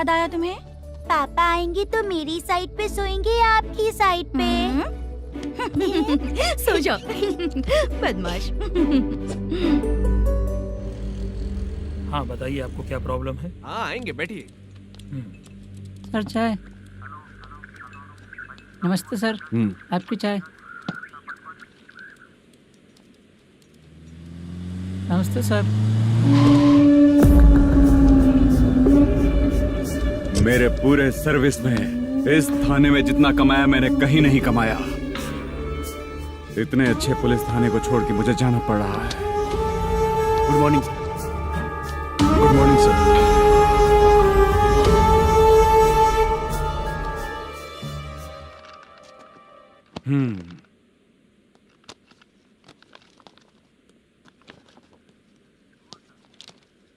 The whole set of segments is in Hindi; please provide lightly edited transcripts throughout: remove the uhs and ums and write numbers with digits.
याद आया तुम्हें? पापा आएंगे तो मेरी साइड पे सोएंगे या आपकी साइड पे? सो जाओ बदमाश। हाँ बताइए, आपको क्या प्रॉब्लम है? हाँ आएंगे, बैठिए। सर चाय। नमस्ते सर, आपकी चाय। नमस्ते सर। मेरे पूरे सर्विस में इस थाने में जितना कमाया मैंने कहीं नहीं कमाया। इतने अच्छे पुलिस थाने को छोड़ के मुझे जाना पड़ रहा है। Good morning sir. Good morning sir.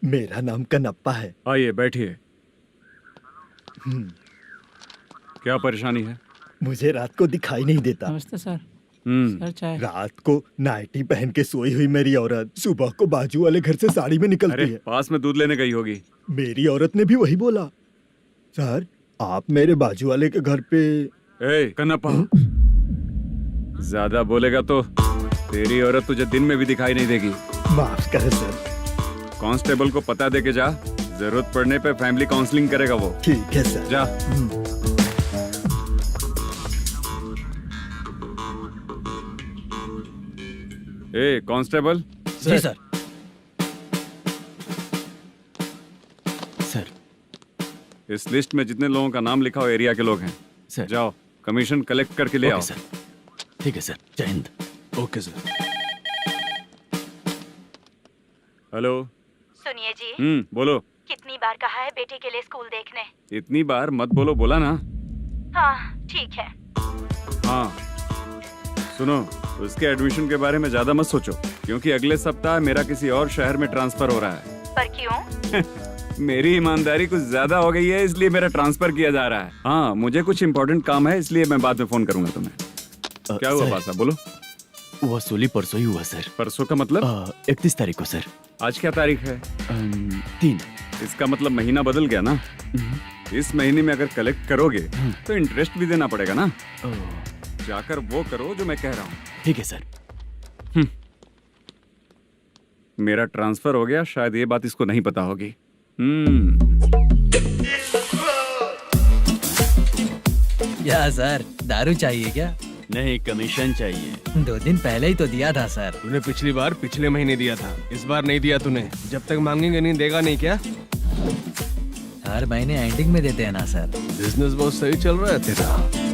मेरा नाम कनप्पा है। आइए बैठिए। क्या परेशानी है? मुझे रात को दिखाई नहीं देता। नमस्ते सर। सर चाय। रात को नाइटी पहन के सोई हुई मेरी औरत सुबह को बाजू वाले घर से साड़ी में निकलती है। पास में दूध लेने गई होगी। मेरी औरत ने भी वही बोला। सर आप मेरे बाजू वाले के घर पे। ए कन्नप्पा, ज्यादा बोलेगा तो तेरी औरत तुझे दिन में भी दिखाई नहीं देगी। माफ करें सर। कांस्टेबल को पता दे के जा, जरूरत पड़ने पे फैमिली काउंसलिंग करेगा वो। ठीक है सर। जा। ए कांस्टेबल। जी सर। सर इस लिस्ट में जितने लोगों का नाम लिखा हो एरिया के लोग हैं सर। जाओ कमीशन कलेक्ट करके ले आओ। सर ठीक है सर। जय हिंद। Okay sir. हेलो। सुनिए जी। बोलो। कितनी बार कहा है बेटे के लिए स्कूल देखने? इतनी बार मत बोलो, बोला ना। हाँ ठीक है। हाँ सुनो, उसके एडमिशन के बारे में ज्यादा मत सोचो, क्योंकि अगले सप्ताह मेरा किसी और शहर में ट्रांसफर हो रहा है। पर क्यों? मेरी ईमानदारी कुछ ज्यादा हो गई है, इसलिए मेरा ट्रांसफर किया जा रहा है। हाँ मुझे कुछ इम्पोर्टेंट काम है, इसलिए मैं बाद में फोन करूंगा तुम्हें। क्या हुआ पासा, बोलो। वसूली परसों ही हुआ सर। परसों का मतलब? 31 तारीख को सर। आज क्या तारीख है? 3। इसका मतलब महीना बदल गया ना। इस महीने में अगर कलेक्ट करोगे तो इंटरेस्ट भी देना पड़ेगा ना। जाकर वो करो जो मैं कह रहा हूँ। ठीक है सर। मेरा ट्रांसफर हो गया, शायद ये बात इसको नहीं पता होगी। क्या सर, दारू चाहिए क्या? नहीं, कमीशन चाहिए। 2 दिन पहले ही तो दिया था सर। तूने पिछली बार पिछले महीने दिया था, इस बार नहीं दिया तूने। जब तक मांगेंगे नहीं देगा नहीं क्या? हर महीने एंडिंग में देते हैं ना सर। बिजनेस बहुत सही चल रहा है तेरा।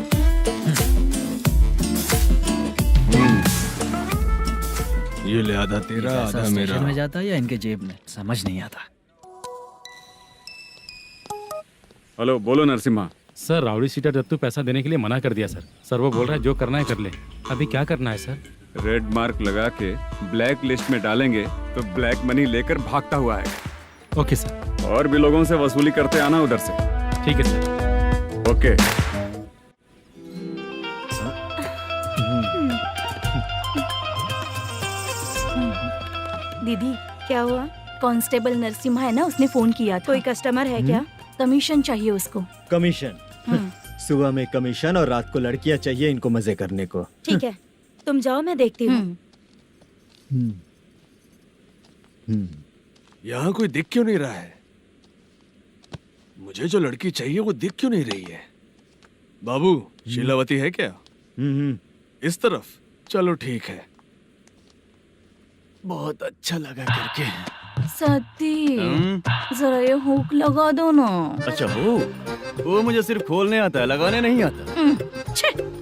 ये ले आधा तेरा, आधा मेरा। में जाता है या इनके जेब में, समझ नहीं आता। हेलो, बोलो Narasimha. Sir rowdy seater Dattu पैसा देने के लिए मना कर दिया सर। सर वो बोल रहा है जो करना है कर ले। अभी क्या करना है सर? रेड मार्क लगा के ब्लैक लिस्ट में डालेंगे तो ब्लैक मनी लेकर भागता हुआ आएगा। Okay sir. और भी लोगों से वसूली करते आना उधर से। ठीक है सर। ओके। दीदी क्या हुआ? कांस्टेबल नरसिम्हा है ना, उसने फोन किया था। कोई कस्टमर है क्या? कमीशन चाहिए उसको। कमीशन? सुबह में कमीशन और रात को लड़कियां चाहिए इनको मजे करने को। ठीक है, तुम जाओ, मैं देखती हूँ। यहाँ कोई दिख क्यों नहीं रहा है? मुझे जो लड़की चाहिए वो दिख क्यों नहीं रही है? बाबू, शीलावती है क्या? इस तरफ? चलो ठीक है। बहुत अच्छा लगा करके। सती जरा ये हुक लगा दो ना। अच्छा वो मुझे सिर्फ खोलने आता है, लगाने नहीं आता।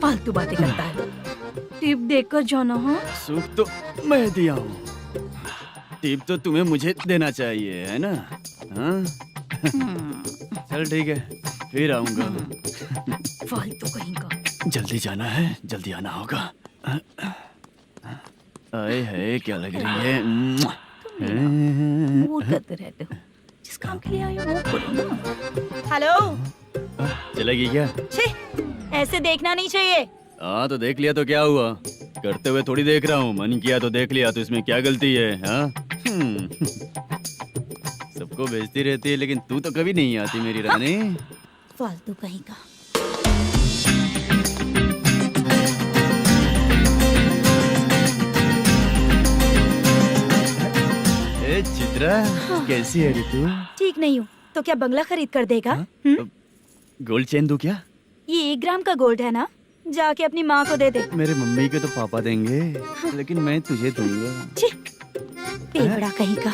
फालतू बातें करता है। टिप देकर जाना। हाँ सुख तो मैं दिया हूँ, टिप तो तुम्हें मुझे देना चाहिए, है ना? हाँ? चल ठीक है, फिर आऊंगा। फालतू कहीं का। जल्दी जाना है, जल्दी आना होगा। आए है क्या लग रही है? वो करते रहते हो। जिस काम के लिए आए हो वो करो ना। हेलो, चलेगी क्या? ऐसे देखना नहीं चाहिए। हाँ तो देख लिया तो क्या हुआ? करते हुए थोड़ी देख रहा हूँ, मन किया तो देख लिया, तो इसमें क्या गलती है? हाँ? सबको को भेजती रहती है, लेकिन तू तो कभी नहीं आती मेरी रानी। फालतू कहीं का। ए चित्रा, कैसी है रे तू? ठीक नहीं हूँ तो क्या बंगला खरीद कर देगा? गोल्ड चेन दूं क्या? ये 1 ग्राम का गोल्ड है ना, जाके अपनी माँ को दे दे। मेरे मम्मी के तो पापा देंगे, लेकिन मैं तुझे दूंगा। पेबड़ा कहीं का।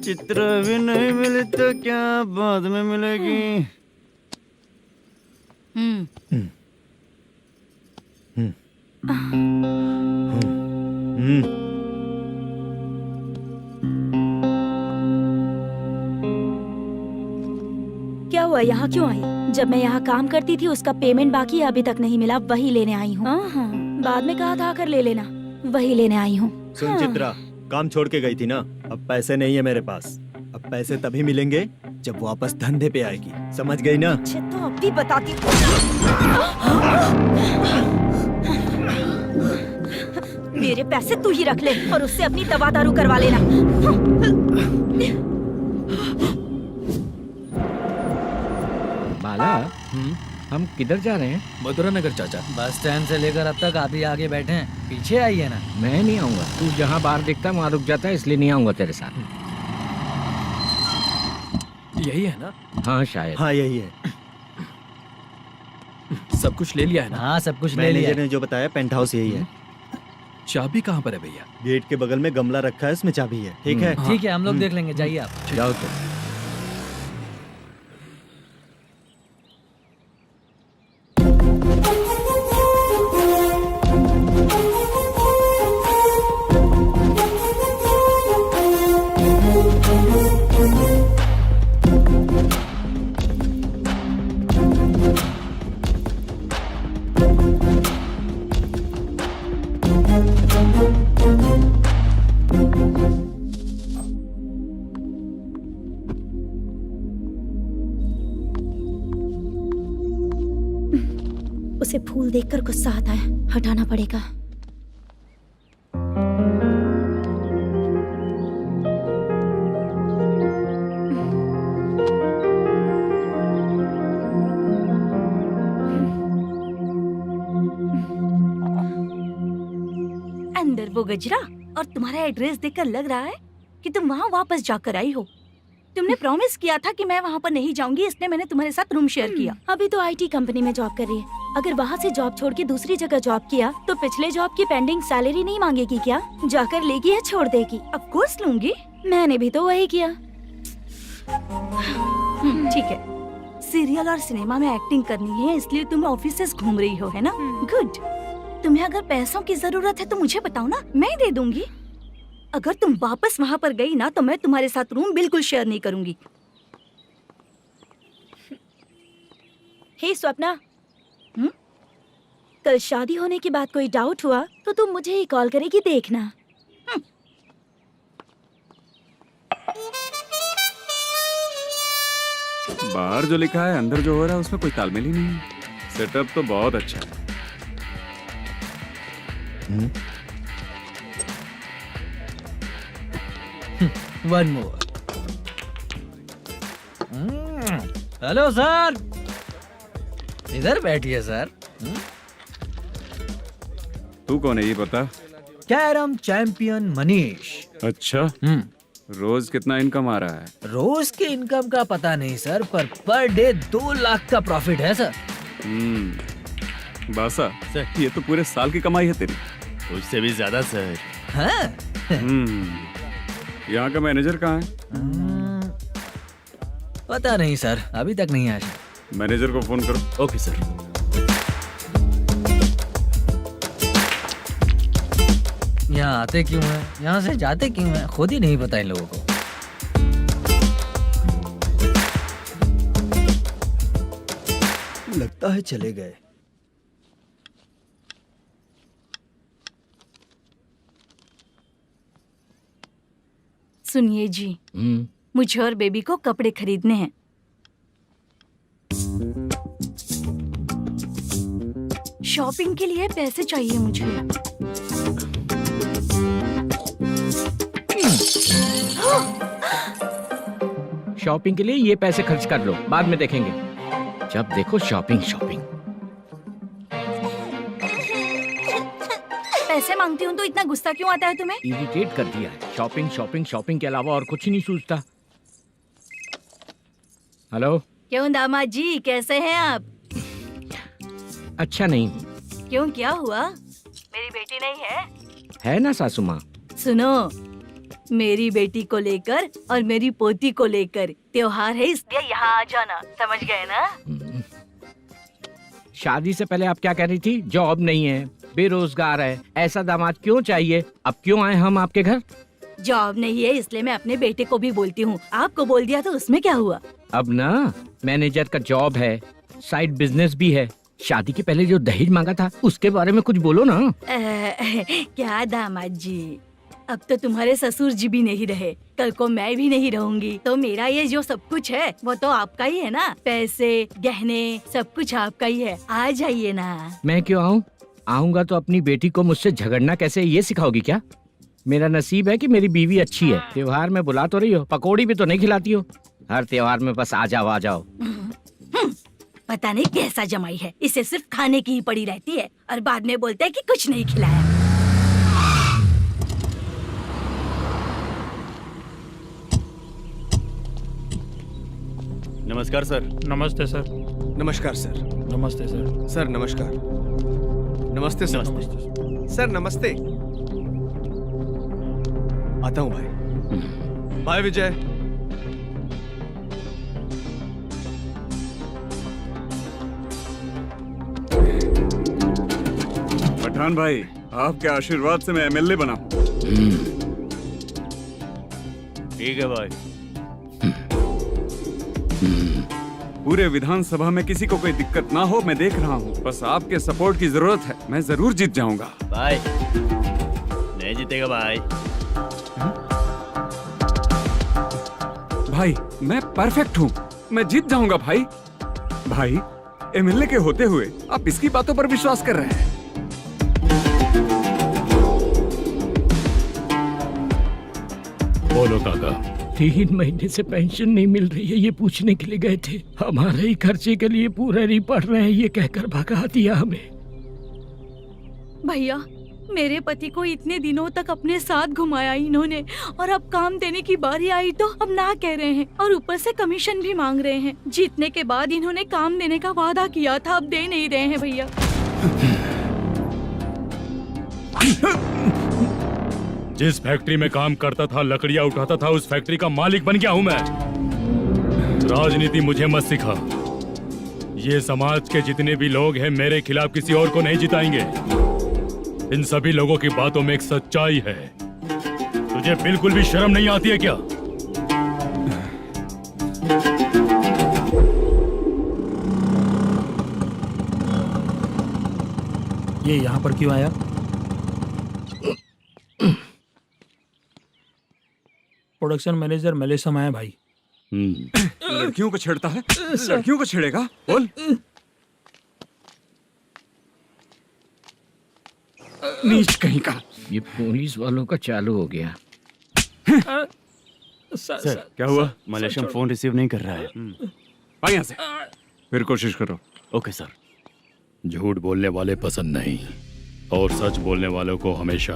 चित्रा भी नहीं मिली तो क्या बाद में मिलेगी? क्या हुआ, यहाँ क्यों आई? जब मैं यहाँ काम करती थी उसका पेमेंट बाकी है, अभी तक नहीं मिला, वही लेने आई हूँ। बाद में कहा था आकर ले लेना, वही लेने आई हूँ। सुन चित्रा, काम छोड़ के गई थी ना, अब पैसे नहीं है मेरे पास। अब पैसे तभी मिलेंगे जब वापस धंधे पे आएगी, समझ गई ना? अच्छा तो अब भी बताती। मेरे पैसे तू ही रख ले और उससे अपनी दवा दारू करवा लेना। बाला, हम किधर जा रहे हैं? मथुरा नगर चाचा। बस स्टैंड से लेकर अब तक आप ही आगे बैठे हैं, पीछे आइए ना। मैं नहीं आऊंगा, तू जहाँ बाहर दिखता वहाँ रुक जाता है, इसलिए नहीं आऊंगा तेरे साथ। यही है ना? हाँ शायद। हाँ यही है। सब कुछ ले लिया है ना? हाँ सब कुछ ले लिया। मैनेजर ने जो बताया पेंट हाउस यही है। चाबी कहाँ पर है भैया? गेट के बगल में गमला रखा है, उसमें चाबी है। ठीक है? ठीक है, हम लोग देख लेंगे, जाइए आप। जाओ तो। उसे फूल देखकर गुस्सा आता है, हटाना पड़ेगा। अंदर वो गजरा और तुम्हारा एड्रेस देखकर लग रहा है कि तुम वहाँ वापस जाकर आई हो। तुमने प्रॉमिस किया था कि मैं वहाँ पर नहीं जाऊंगी, इसलिए मैंने तुम्हारे साथ रूम शेयर किया। अभी तो आईटी कंपनी में जॉब कर रही है, अगर वहाँ से जॉब छोड़ के दूसरी जगह जॉब किया तो पिछले जॉब की पेंडिंग सैलरी नहीं मांगेगी क्या? जाकर लेगी या छोड़ देगी? ऑफ कोर्स लूंगी, मैंने भी तो वही किया। ठीक है, सीरियल और सिनेमा में एक्टिंग करनी है, इसलिए तुम ऑफिसेस घूम रही हो, है ना? गुड। तुम्हें अगर पैसों की जरूरत है तो मुझे बताओ ना, मैं दे दूंगी। अगर तुम वापस वहाँ पर गई ना तो मैं तुम्हारे साथ रूम बिल्कुल शेयर नहीं करूंगी। हे स्वप्ना, कल शादी होने की बात कोई डाउट हुआ तो तुम मुझे ही कॉल करेगी, देखना। बाहर जो लिखा है अंदर जो हो रहा है उसमें कोई तालमेल ही नहीं है। सेटअप तो बहुत अच्छा है। One more. हेलो सर, इधर बैठिए सर। तू कौन है ये बता? Carrom champion Manish. अच्छा, रोज कितना इनकम आ रहा है? रोज के इनकम का पता नहीं सर, पर डे 2 लाख का प्रॉफिट है सर। बासा, ये तो पूरे साल की कमाई है तेरी। उससे भी ज्यादा सर। हाँ? यहाँ का मैनेजर कहाँ है? पता नहीं सर, अभी तक नहीं आया। मैनेजर को फोन करो। Okay sir. यहाँ आते क्यों हैं, यहाँ से जाते क्यों हैं, खुद ही नहीं पता इन लोगों को। लगता है चले गए। सुनिए जी, मुझे और बेबी को कपड़े खरीदने हैं। शॉपिंग के लिए पैसे चाहिए मुझे। शॉपिंग के लिए ये पैसे खर्च कर लो, बाद में देखेंगे। जब देखो शॉपिंग शॉपिंग। पैसे मांगती हूँ तो इतना गुस्सा क्यों आता है तुम्हें? इरिटेट कर दिया है। शॉपिंग शॉपिंग शॉपिंग के अलावा और कुछ ही नहीं सूझता। हेलो। क्यों दामाद जी, कैसे हैं आप? अच्छा नहीं। क्यों, क्या हुआ? मेरी बेटी नहीं है? है ना सासू माँ। सुनो, मेरी बेटी को लेकर और मेरी पोती को लेकर त्योहार है, इसलिए यहाँ आ जाना, समझ गए ना? शादी से पहले आप क्या कह रही थी? जॉब नहीं है, बेरोजगार है, ऐसा दामाद क्यों चाहिए? अब क्यों आए हम आपके घर? जॉब नहीं है इसलिए मैं अपने बेटे को भी बोलती हूँ, आपको बोल दिया तो उसमें क्या हुआ? अब ना मैनेजर का जॉब है, साइड बिजनेस भी है। शादी के पहले जो दहेज मांगा था उसके बारे में कुछ बोलो ना। क्या दामाद जी, अब तो तुम्हारे ससुर जी भी नहीं रहे, कल को मैं भी नहीं रहूंगी, तो मेरा ये जो सब कुछ है वो तो आपका ही है ना। पैसे, गहने, सब कुछ आपका ही है। आ जाइए ना। मैं क्यों आऊँ? आऊंगा तो अपनी बेटी को मुझसे झगड़ना कैसे ये सिखाओगी क्या? मेरा नसीब है कि मेरी बीवी अच्छी है। त्योहार में बुला तो रही हो, पकौड़ी भी तो नहीं खिलाती हो। हर त्योहार में बस आ जाओ आ जाओ। पता नहीं कैसा जमाई है, इसे सिर्फ खाने की ही पड़ी रहती है और बाद में बोलते हैं कि कुछ नहीं खिलाया। नमस्कार सर। नमस्ते सर। नमस्कार सर। नमस्ते सर। सर नमस्कार। नमस्ते सर। सर नमस्ते। आता हूँ भाई। बाय विजय। पठान भाई, आपके आशीर्वाद से मैं एमएलए बना हूँ। ठीक है भाई। पूरे विधानसभा में किसी को कोई दिक्कत ना हो, मैं देख रहा हूँ। बस आपके सपोर्ट की जरूरत है, मैं जरूर जीत जाऊंगा। भाई नहीं जीतेगा भाई। भाई मैं परफेक्ट हूँ, मैं जीत जाऊंगा भाई। भाई एमएलए के होते हुए आप इसकी बातों पर विश्वास कर रहे हैं? बोलो काका। 3 महीने से पेंशन नहीं मिल रही है, ये पूछने के लिए गए थे। हमारे ही खर्चे के लिए पूरा नहीं पड़ रहे हैं, ये कहकर भगा दिया हमें। भैया, मेरे पति को इतने दिनों तक अपने साथ घुमाया इन्होंने, और अब काम देने की बारी आई तो अब ना कह रहे हैं और ऊपर से कमीशन भी मांग रहे हैं। जीतने के बाद इन्होंने काम देने का वादा किया था, अब दे नहीं रहे हैं भैया। जिस फैक्ट्री में काम करता था, लकड़ियां उठाता था, उस फैक्ट्री का मालिक बन गया हूं मैं। राजनीति मुझे मत सिखा। ये समाज के जितने भी लोग हैं मेरे खिलाफ किसी और को नहीं जिताएंगे। इन सभी लोगों की बातों में एक सच्चाई है। तुझे बिल्कुल भी शर्म नहीं आती है क्या? ये यहाँ पर क्यों आया? प्रोडक्शन मैनेजर मलेशम आया भाई। लड़कियों को छेड़ता है, लड़कियों को छेड़ेगा? बोल। नीच कहीं का। ये पुलिस वालों का चालू हो गया। सर क्या हुआ? मलेशियन फोन रिसीव नहीं कर रहा है। भाई यहाँ से फिर कोशिश करो। Okay sir. झूठ बोलने वाले पसंद नहीं, और सच बोलने वालों को हमेशा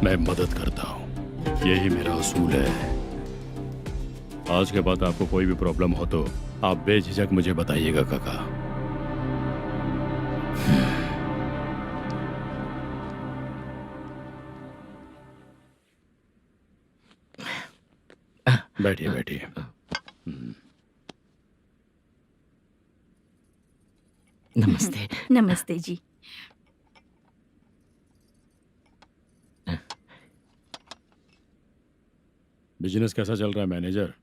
मैं मदद करता हूँ। यही मेरा असूल है। आज के बाद आपको कोई भी प्रॉब्लम हो तो आप बेझिझक मुझे बताइएगा काका। बैठिए बैठिए। नमस्ते। नमस्ते जी। बिजनेस कैसा चल रहा है मैनेजर?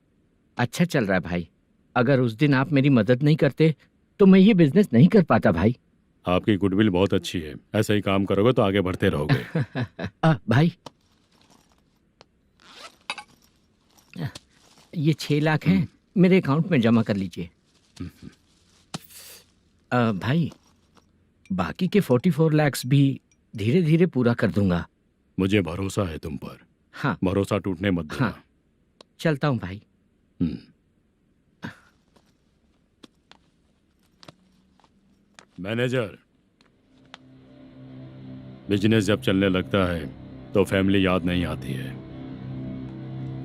अच्छा चल रहा है भाई। अगर उस दिन आप मेरी मदद नहीं करते तो मैं ये बिजनेस नहीं कर पाता भाई। आपकी गुडविल बहुत अच्छी है, ऐसा ही काम करोगे तो आगे बढ़ते रहोगे। भाई ये 6 लाख हैं, मेरे अकाउंट में जमा कर लीजिए। भाई बाकी के 44 लाख भी धीरे धीरे पूरा कर दूंगा। मुझे भरोसा है तुम पर। हाँ। भरोसा टूटने मत देना। हाँ। चलता हूँ भाई। मैनेजर, बिजनेस जब चलने लगता है तो फैमिली याद नहीं आती है।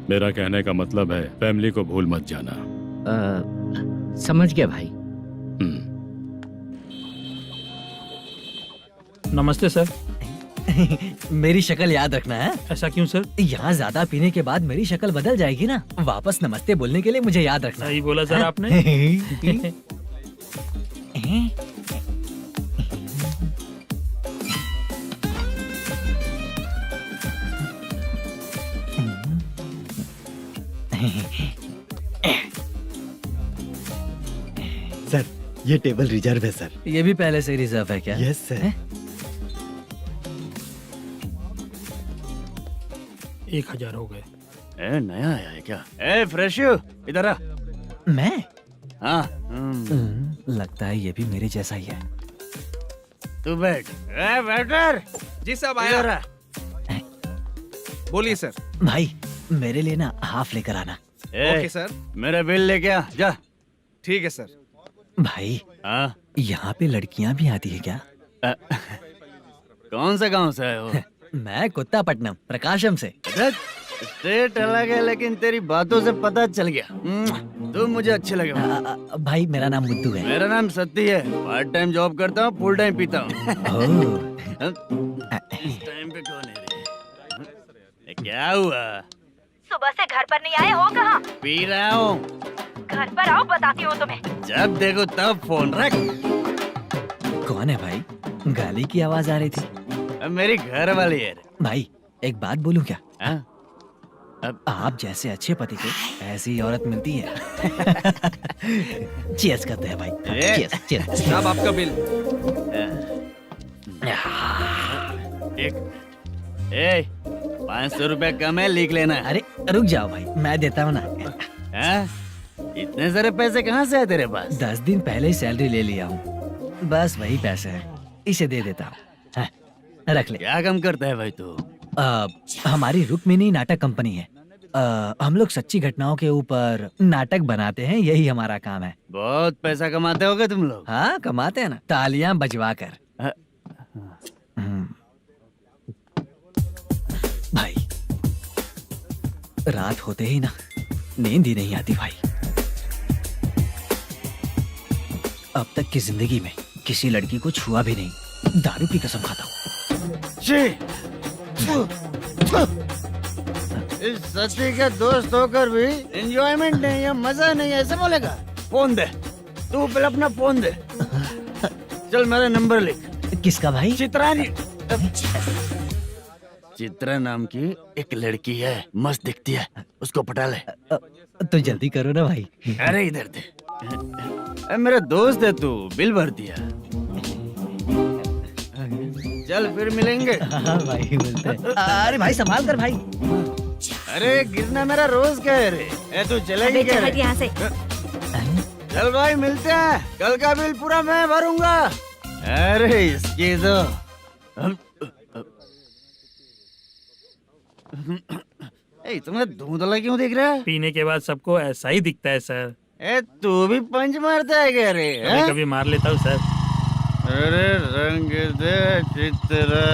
मेरा कहने का मतलब है फैमिली को भूल मत जाना। समझ गया भाई। नमस्ते सर। मेरी शक्ल याद रखना है। ऐसा क्यों सर? यहाँ ज्यादा पीने के बाद मेरी शक्ल बदल जाएगी ना। वापस नमस्ते बोलने के लिए मुझे याद रखना। सही बोला सर आपने। सर ये टेबल रिजर्व है सर। ये भी पहले से रिजर्व है क्या? Yes sir. 1000 हो गए। ए, नया आया है क्या? ए फ्रेश इधर आ। मैं? हाँ। लगता है ये भी मेरे जैसा ही है। तू बैठ। ए वेटर। जी साहब इधर आ। बोलिए सर। भाई मेरे लिए ना हाफ लेकर आना। Okay sir. मेरा बिल लेके आ जा। ठीक है सर। भाई हाँ यहाँ पे लड़कियाँ भी आती है क्या? कौन सा गांव से है वो? मैं कुत्तापट्टनम प्रकाशम से। स्टेट अलग है लेकिन तेरी बातों से पता चल गया। तू मुझे अच्छे लगे। भाई मेरा नाम मुद्दू है। मेरा नाम सत्ती है। पार्ट टाइम जॉब करता हूँ, फुल टाइम पीता हूँ। इस टाइम पे कौन है रे? क्या हुआ? सुबह से घर पर नहीं आए हो? कहाँ? पी रहा हूँ। घर पर आओ, बताती हूँ तुम्हें। जब देखो तब फोन रख। कौन है भाई? गाली की आवाज आ रही थी। मेरी घर वाली है। भाई एक बात बोलूं क्या? अब आप जैसे अच्छे पति को ऐसी औरत मिलती है। चीयर्स करते हैं भाई। Cheers cheers. साहब आपका बिल। एक 500 रुपए कम है, लिख लेना। अरे रुक जाओ भाई, मैं देता हूँ ना। इतने सारे पैसे कहाँ से है तेरे पास? 10 दिन पहले ही सैलरी ले लिया हूँ। बस वही पैसे हैं, इसे दे देता हूँ। रख ले। क्या काम करता है भाई तू? हमारी रुक्मिणी नाटक कंपनी है। हम लोग सच्ची घटनाओं के ऊपर नाटक बनाते हैं, यही हमारा काम है। बहुत पैसा कमाते होगे तुम लोग। हाँ कमाते हैं ना, तालियां बजवा कर। भाई रात होते ही ना नींद ही नहीं आती भाई। अब तक की जिंदगी में किसी लड़की को छुआ भी नहीं, दारू की कसम खाता हूँ। इस सच्ची के दोस्त होकर भी एंजॉयमेंट नहीं है, मजा नहीं है, ऐसे बोलेगा? फोन दे, तू पहले अपना फोन दे। चल मेरा नंबर लिख। किसका भाई? चित्रानी। चित्रा नाम की एक लड़की है, मस्त दिखती है, उसको पटा ले। तो जल्दी करो ना भाई। अरे इधर दे। मेरा दोस्त है तू, बिल भर दिया। चल फिर मिलेंगे। हाँ भाई मिलते हैं। अरे भाई संभाल कर भाई। अरे गिरना मेरा रोज का है रे। तू चलेगी क्या रे? यहाँ से। चल भाई मिलते हैं, कल का बिल पूरा मैं भरूंगा। अरे इसकी तो तुम्हें धुंधला क्यों दिख रहा है? पीने के बाद सबको ऐसा ही दिखता है सर। तू भी पंच मारता है क्या रे? कभी कभी मार लेता हूँ सर। अरे रंग दे चित्रा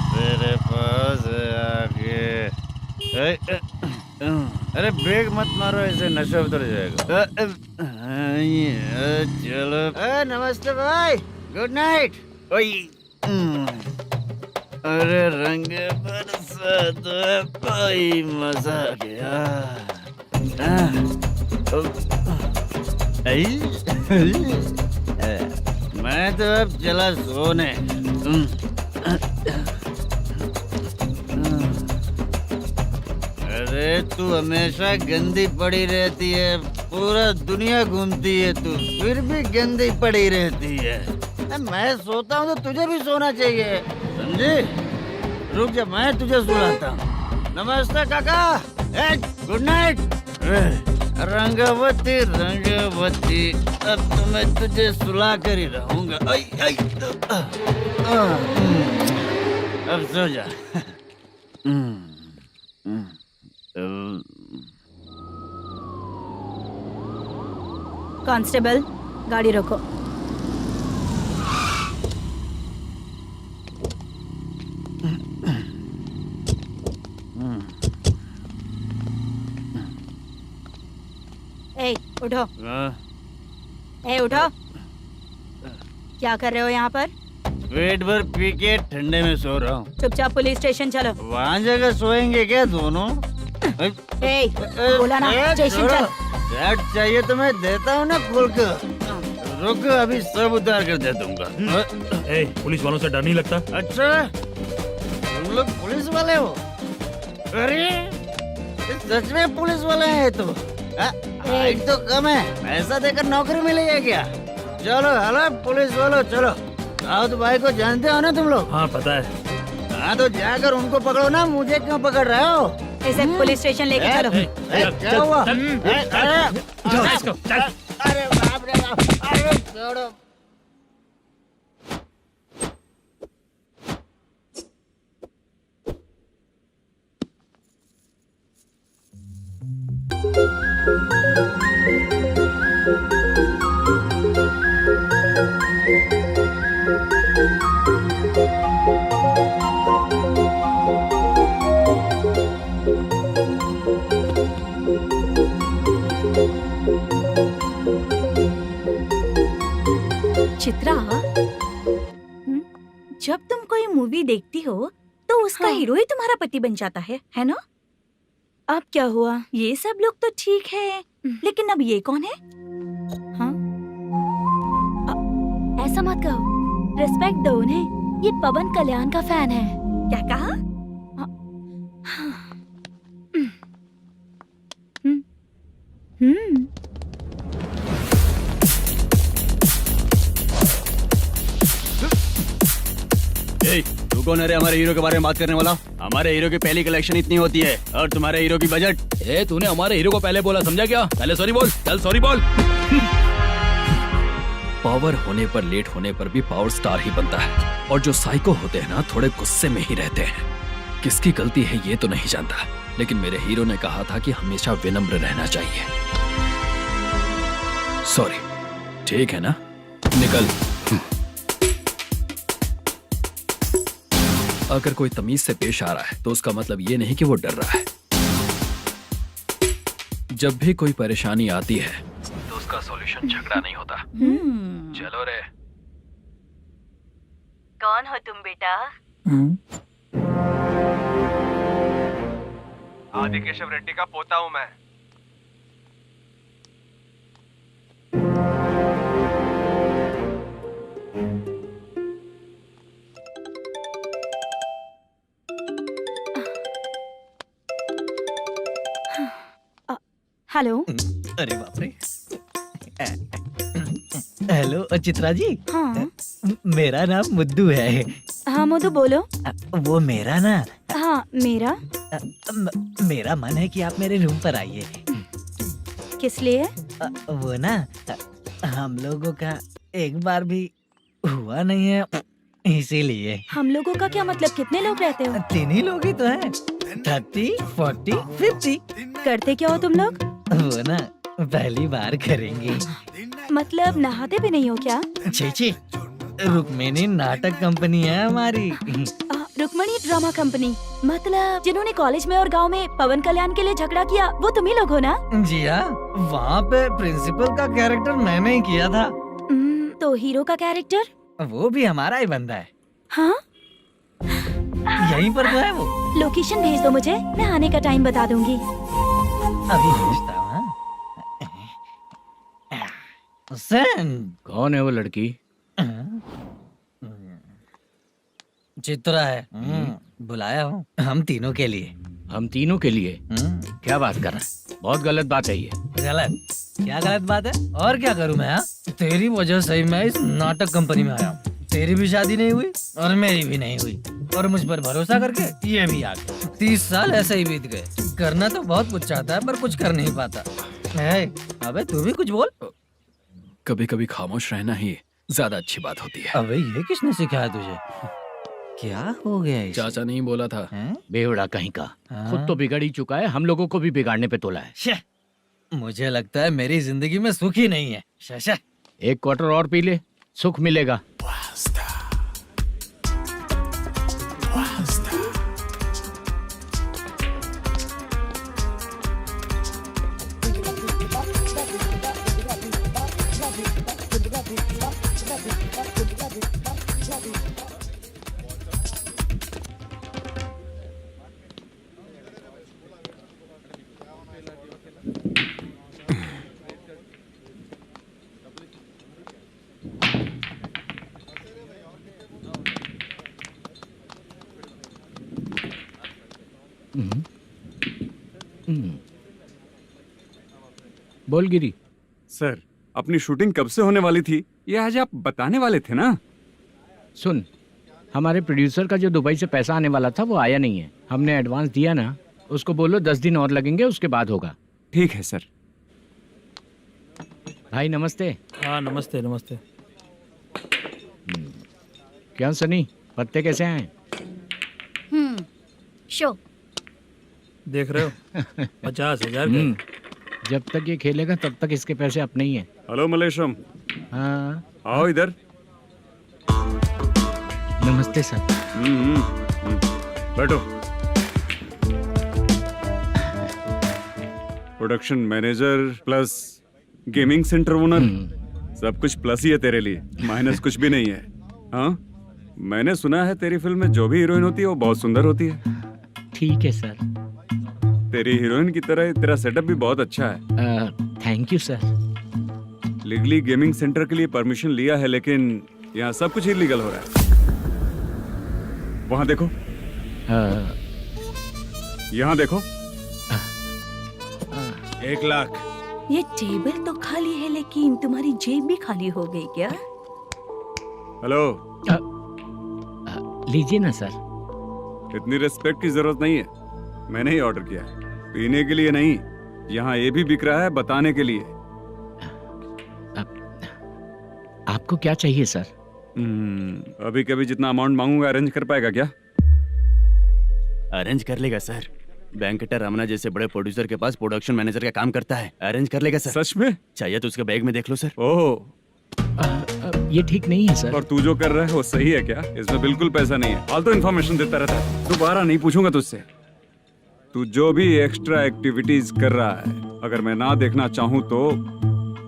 तेरे पास आके। अरे ब्रेक मत मारो, ऐसे नशा उतर जाएगा। चलो। नमस्ते भाई, गुड नाइट। अरे रंग बरसात भाई, मजा आ गया। मैं तो अब चला सोने। अरे तू हमेशा गंदी पड़ी रहती है, पूरा दुनिया घूमती है तू, फिर भी गंदी पड़ी रहती है। मैं सोता हूँ तो तुझे भी सोना चाहिए, समझे? रुक जा, मैं तुझे सुलाता हूँ। नमस्ते काका, गुड नाइट। रंगवती रंगवती, अब तो मैं तुझे सुला कर ही रहूंगा। अब सो जा। कांस्टेबल, गाड़ी रोको। ए, उठो। हाँ, ए, उठो। क्या कर रहे हो यहाँ पर? पेट भर पी के ठंडे में सो रहा हूँ। चुपचाप पुलिस स्टेशन चलो। वहाँ जगह सोएंगे क्या दोनों? ए, बोला ना स्टेशन चल। शर्ट चाहिए तो मैं देता हूँ ना खोल कर। रुक, अभी सब उतार कर दे दूंगा। ए, पुलिस वालों से डर नहीं लगता? अच्छा, तुम लोग पुलिस वाले हो? अरे, ये सच में पुलिस वाले हैं तो? हाइट तो कम है, पैसा देकर नौकरी मिलेगी क्या? चलो हेलो पुलिस वालों, चलो। राउत भाई को जानते हो ना तुम लोग? हाँ पता है। हाँ तो जाकर उनको पकड़ो ना, मुझे क्यों पकड़ रहे हो? इसे पुलिस स्टेशन लेके चलो। क्या हुआ? चल। अरे बाप रे बाप, अरे छोड़ो। चित्रा, जब तुम कोई मूवी देखती हो तो उसका हीरो ही तुम्हारा पति बन जाता है ना? अब क्या हुआ? ये सब लोग तो ठीक है, लेकिन अब ये कौन है? हाँ? ऐसा मत कहो, रिस्पेक्ट दो उन्हें। ये पवन कल्याण का फैन है। क्या कहा? तू कौन है रे हमारे हीरो के बारे में बात करने वाला? हमारे हीरो की पहली कलेक्शन इतनी होती है और तुम्हारे हीरो की बजट। तूने हमारे हीरो को पहले बोला, समझा क्या? पहले सॉरी बोल, चल सॉरी बोल। पावर होने पर, लेट होने पर भी पावर स्टार ही बनता है। और जो साइको होते हैं ना, थोड़े गुस्से में ही रहते हैं। किसकी गलती है ये तो नहीं जानता, लेकिन मेरे हीरो ने कहा था कि हमेशा विनम्र रहना चाहिए। सॉरी, ठीक है ना? निकल। अगर कोई तमीज से पेश आ रहा है तो उसका मतलब ये नहीं कि वो डर रहा है। जब भी कोई परेशानी आती है तो उसका सॉल्यूशन झगड़ा नहीं होता। चलो रे। कौन हो तुम बेटा? आदि केशव रेड्डी का पोता हूँ मैं। हेलो। अरे बाप रे। हेलो चित्रा जी। हाँ। मेरा नाम मुद्दू है। हाँ मधु बोलो। वो मेरा ना। हाँ मेरा। मेरा मन है कि आप मेरे रूम पर आइए। किस लिए? वो ना, हम लोगों का एक बार भी हुआ नहीं है, इसीलिए। हम लोगों का क्या मतलब? कितने लोग रहते हो? 3 ही लोग ही तो हैं। 30, 40, 50। करते क्या हो तुम लोग? वो ना पहली बार करेंगे। मतलब नहाते भी नहीं हो क्या? छी, रुक्मिणी नाटक कंपनी है हमारी। Rukmini drama company? मतलब जिन्होंने कॉलेज में और गांव में पवन कल्याण के लिए झगड़ा किया, वो तुम ही लोग हो ना? जी हाँ, वहाँ पे प्रिंसिपल का कैरेक्टर मैंने ही किया था। तो हीरो का कैरेक्टर? वो भी हमारा ही बंदा है। हाँ? यहीं पर तो है वो। लोकेशन भेज दो मुझे, मैं आने का टाइम बता दूंगी। अभी भेजता हूँ। कौन है वो लड़की? चित्रा है। बुलाया हूँ हम तीनों के लिए। हम तीनों के लिए? क्या बात कर रहा है? बहुत गलत बात है ये। गलत? क्या गलत बात है? और क्या करूँ मैं? तेरी वजह से ही मैं इस नाटक कंपनी में आया हूँ। तेरी भी शादी नहीं हुई और मेरी भी नहीं हुई, और मुझ पर भरोसा करके ये भी आ गया। 30 साल ऐसे ही बीत गए। करना तो बहुत कुछ चाहता है पर कुछ कर नहीं पाता। अबे तू भी कुछ बोल। कभी कभी खामोश रहना ही ज्यादा अच्छी बात होती है। अबे ये किसने सिखाया तुझे? क्या हो गया इसे? चाचा नहीं बोला था? बेवड़ा कहीं का। खुद तो बिगड़ ही चुका है, हम लोगों को भी बिगाड़ने पे तोला है। मुझे लगता है मेरी जिंदगी में सुख ही नहीं है। शशा, 1 क्वार्टर और पी ले, सुख मिलेगा। बोल गिरी। सर, अपनी शूटिंग कब से होने वाली थी ये आज आप बताने वाले थे ना? सुन, हमारे प्रोड्यूसर का जो दुबई से पैसा आने वाला था वो आया नहीं है। हमने एडवांस दिया ना, उसको बोलो 10 दिन और लगेंगे, उसके बाद होगा। ठीक है सर। भाई नमस्ते। हाँ नमस्ते नमस्ते। क्या सनी, पत्ते कैसे आए? शो देख रहे हो 50,000 का। जब तक ये खेलेगा तब तक इसके पैसे अपने ही हैं। हेलो मलेशम। हाँ आओ इधर। नमस्ते सर। बैठो। Production manager plus gaming centre owner, सब कुछ प्लस ही है तेरे लिए, माइनस कुछ भी नहीं है। हाँ, मैंने सुना है तेरी फिल्म में जो भी हीरोइन होती है वो बहुत सुंदर होती है। ठीक है सर। तेरी हीरोइन की तरह तेरा सेटअप भी बहुत अच्छा है। Thank you sir. Legally gaming centre के लिए परमिशन लिया है, लेकिन यहाँ सब कुछ इलीगल हो रहा है। वहाँ देखो, यहाँ देखो। 1 लाख। ये टेबल तो खाली है लेकिन तुम्हारी जेब भी खाली हो गई क्या? हेलो। लीजिए ना सर। इतनी रिस्पेक्ट की जरूरत नहीं है, मैंने ही ऑर्डर किया है, पीने के लिए नहीं। यहाँ ये भी बिक रहा है बताने के लिए। आपको क्या चाहिए सर? अभी कभी जितना अमाउंट मांगूंगा अरेंज कर पाएगा क्या? अरेंज कर लेगा सर। वेंकटर रमना जैसे बड़े प्रोड्यूसर के पास प्रोडक्शन मैनेजर का काम करता है, अरेंज कर लेगा सर। सच में? चाहिए तो उसके बैग में देख लो सर। ओह, ये ठीक नहीं है सर। और तू जो कर रहा है वो सही है क्या? इसमें बिल्कुल पैसा नहीं है, फालतू इन्फॉर्मेशन देता रहता है। दोबारा नहीं पूछूंगा तुझसे। तू जो भी एक्स्ट्रा एक्टिविटीज कर रहा है, अगर मैं ना देखना चाहूँ तो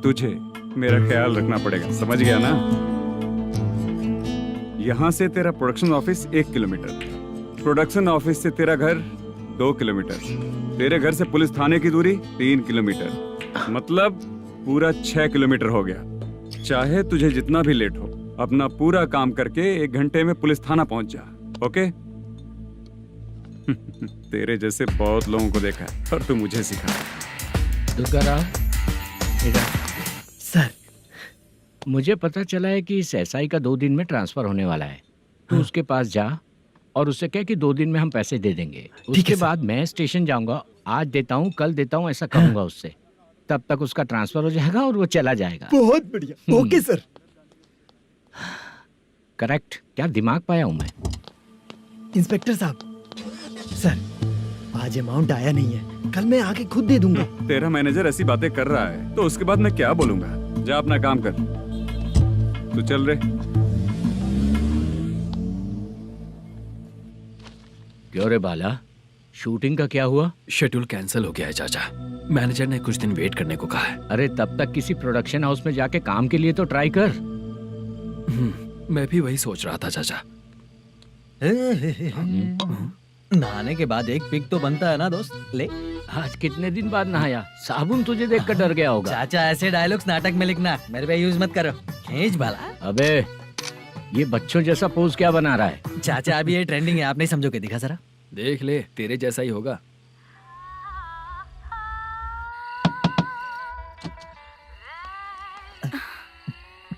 तुझे मेरा ख्याल रखना पड़ेगा, समझ गया ना? यहाँ से तेरा production office 1 kilometre, production office से तेरा घर 2 किलोमीटर, तेरे घर से पुलिस थाने की दूरी 3 किलोमीटर, मतलब पूरा 6 किलोमीटर हो गया। चाहे तुझे जितना भी लेट हो, अपना पूरा काम करके 1 घंटे में पुलिस थाना पहुंच जा, ओके? तेरे जैसे बहुत लोगों को देखा है और तू मुझे सिखा। सर, मुझे पता चला है कि इस एसआई का 2 दिन में ट्रांसफर होने वाला है। तो उसके पास जा और उससे कह कि 2 दिन में हम पैसे दे देंगे। उसके बाद मैं स्टेशन जाऊंगा, आज देता हूँ कल देता हूँ ऐसा कहूंगा उससे। तब तक उसका ट्रांसफर हो जाएगा और वो चला जाएगा। बहुत बढ़िया, ओके सर। करेक्ट। क्या दिमाग पाया हूँ मैं। इंस्पेक्टर साहब, सर आज अमाउंट आया नहीं है, कल मैं आके खुद दे दूंगा। तेरा मैनेजर ऐसी बातें कर रहा है तो उसके बाद मैं क्या बोलूंगा? जा अपना काम कर। तू चल रे। क्यों रे बाला, शूटिंग का क्या हुआ? शेड्यूल कैंसिल हो गया है चाचा, मैनेजर ने कुछ दिन वेट करने को कहा है। अरे तब तक किसी प्रोडक्शन हाउस में जाके काम के लिए तो ट्राई कर। मैं भी वही सोच रहा था चाचा। नहाने के बाद एक पिक तो बनता है ना दोस्त। ले, आज कितने दिन बाद नहाया? साबुन तुझे देखकर डर गया होगा। चाचा ऐसे डायलॉग्स नाटक में लिखना, मेरे पे यूज मत करो। खींच बाला। अबे ये बच्चों जैसा पोज क्या बना रहा है? चाचा अभी ये ट्रेंडिंग है, आप नहीं समझोगे, दिखा जरा। देख ले, तेरे जैसा ही होगा।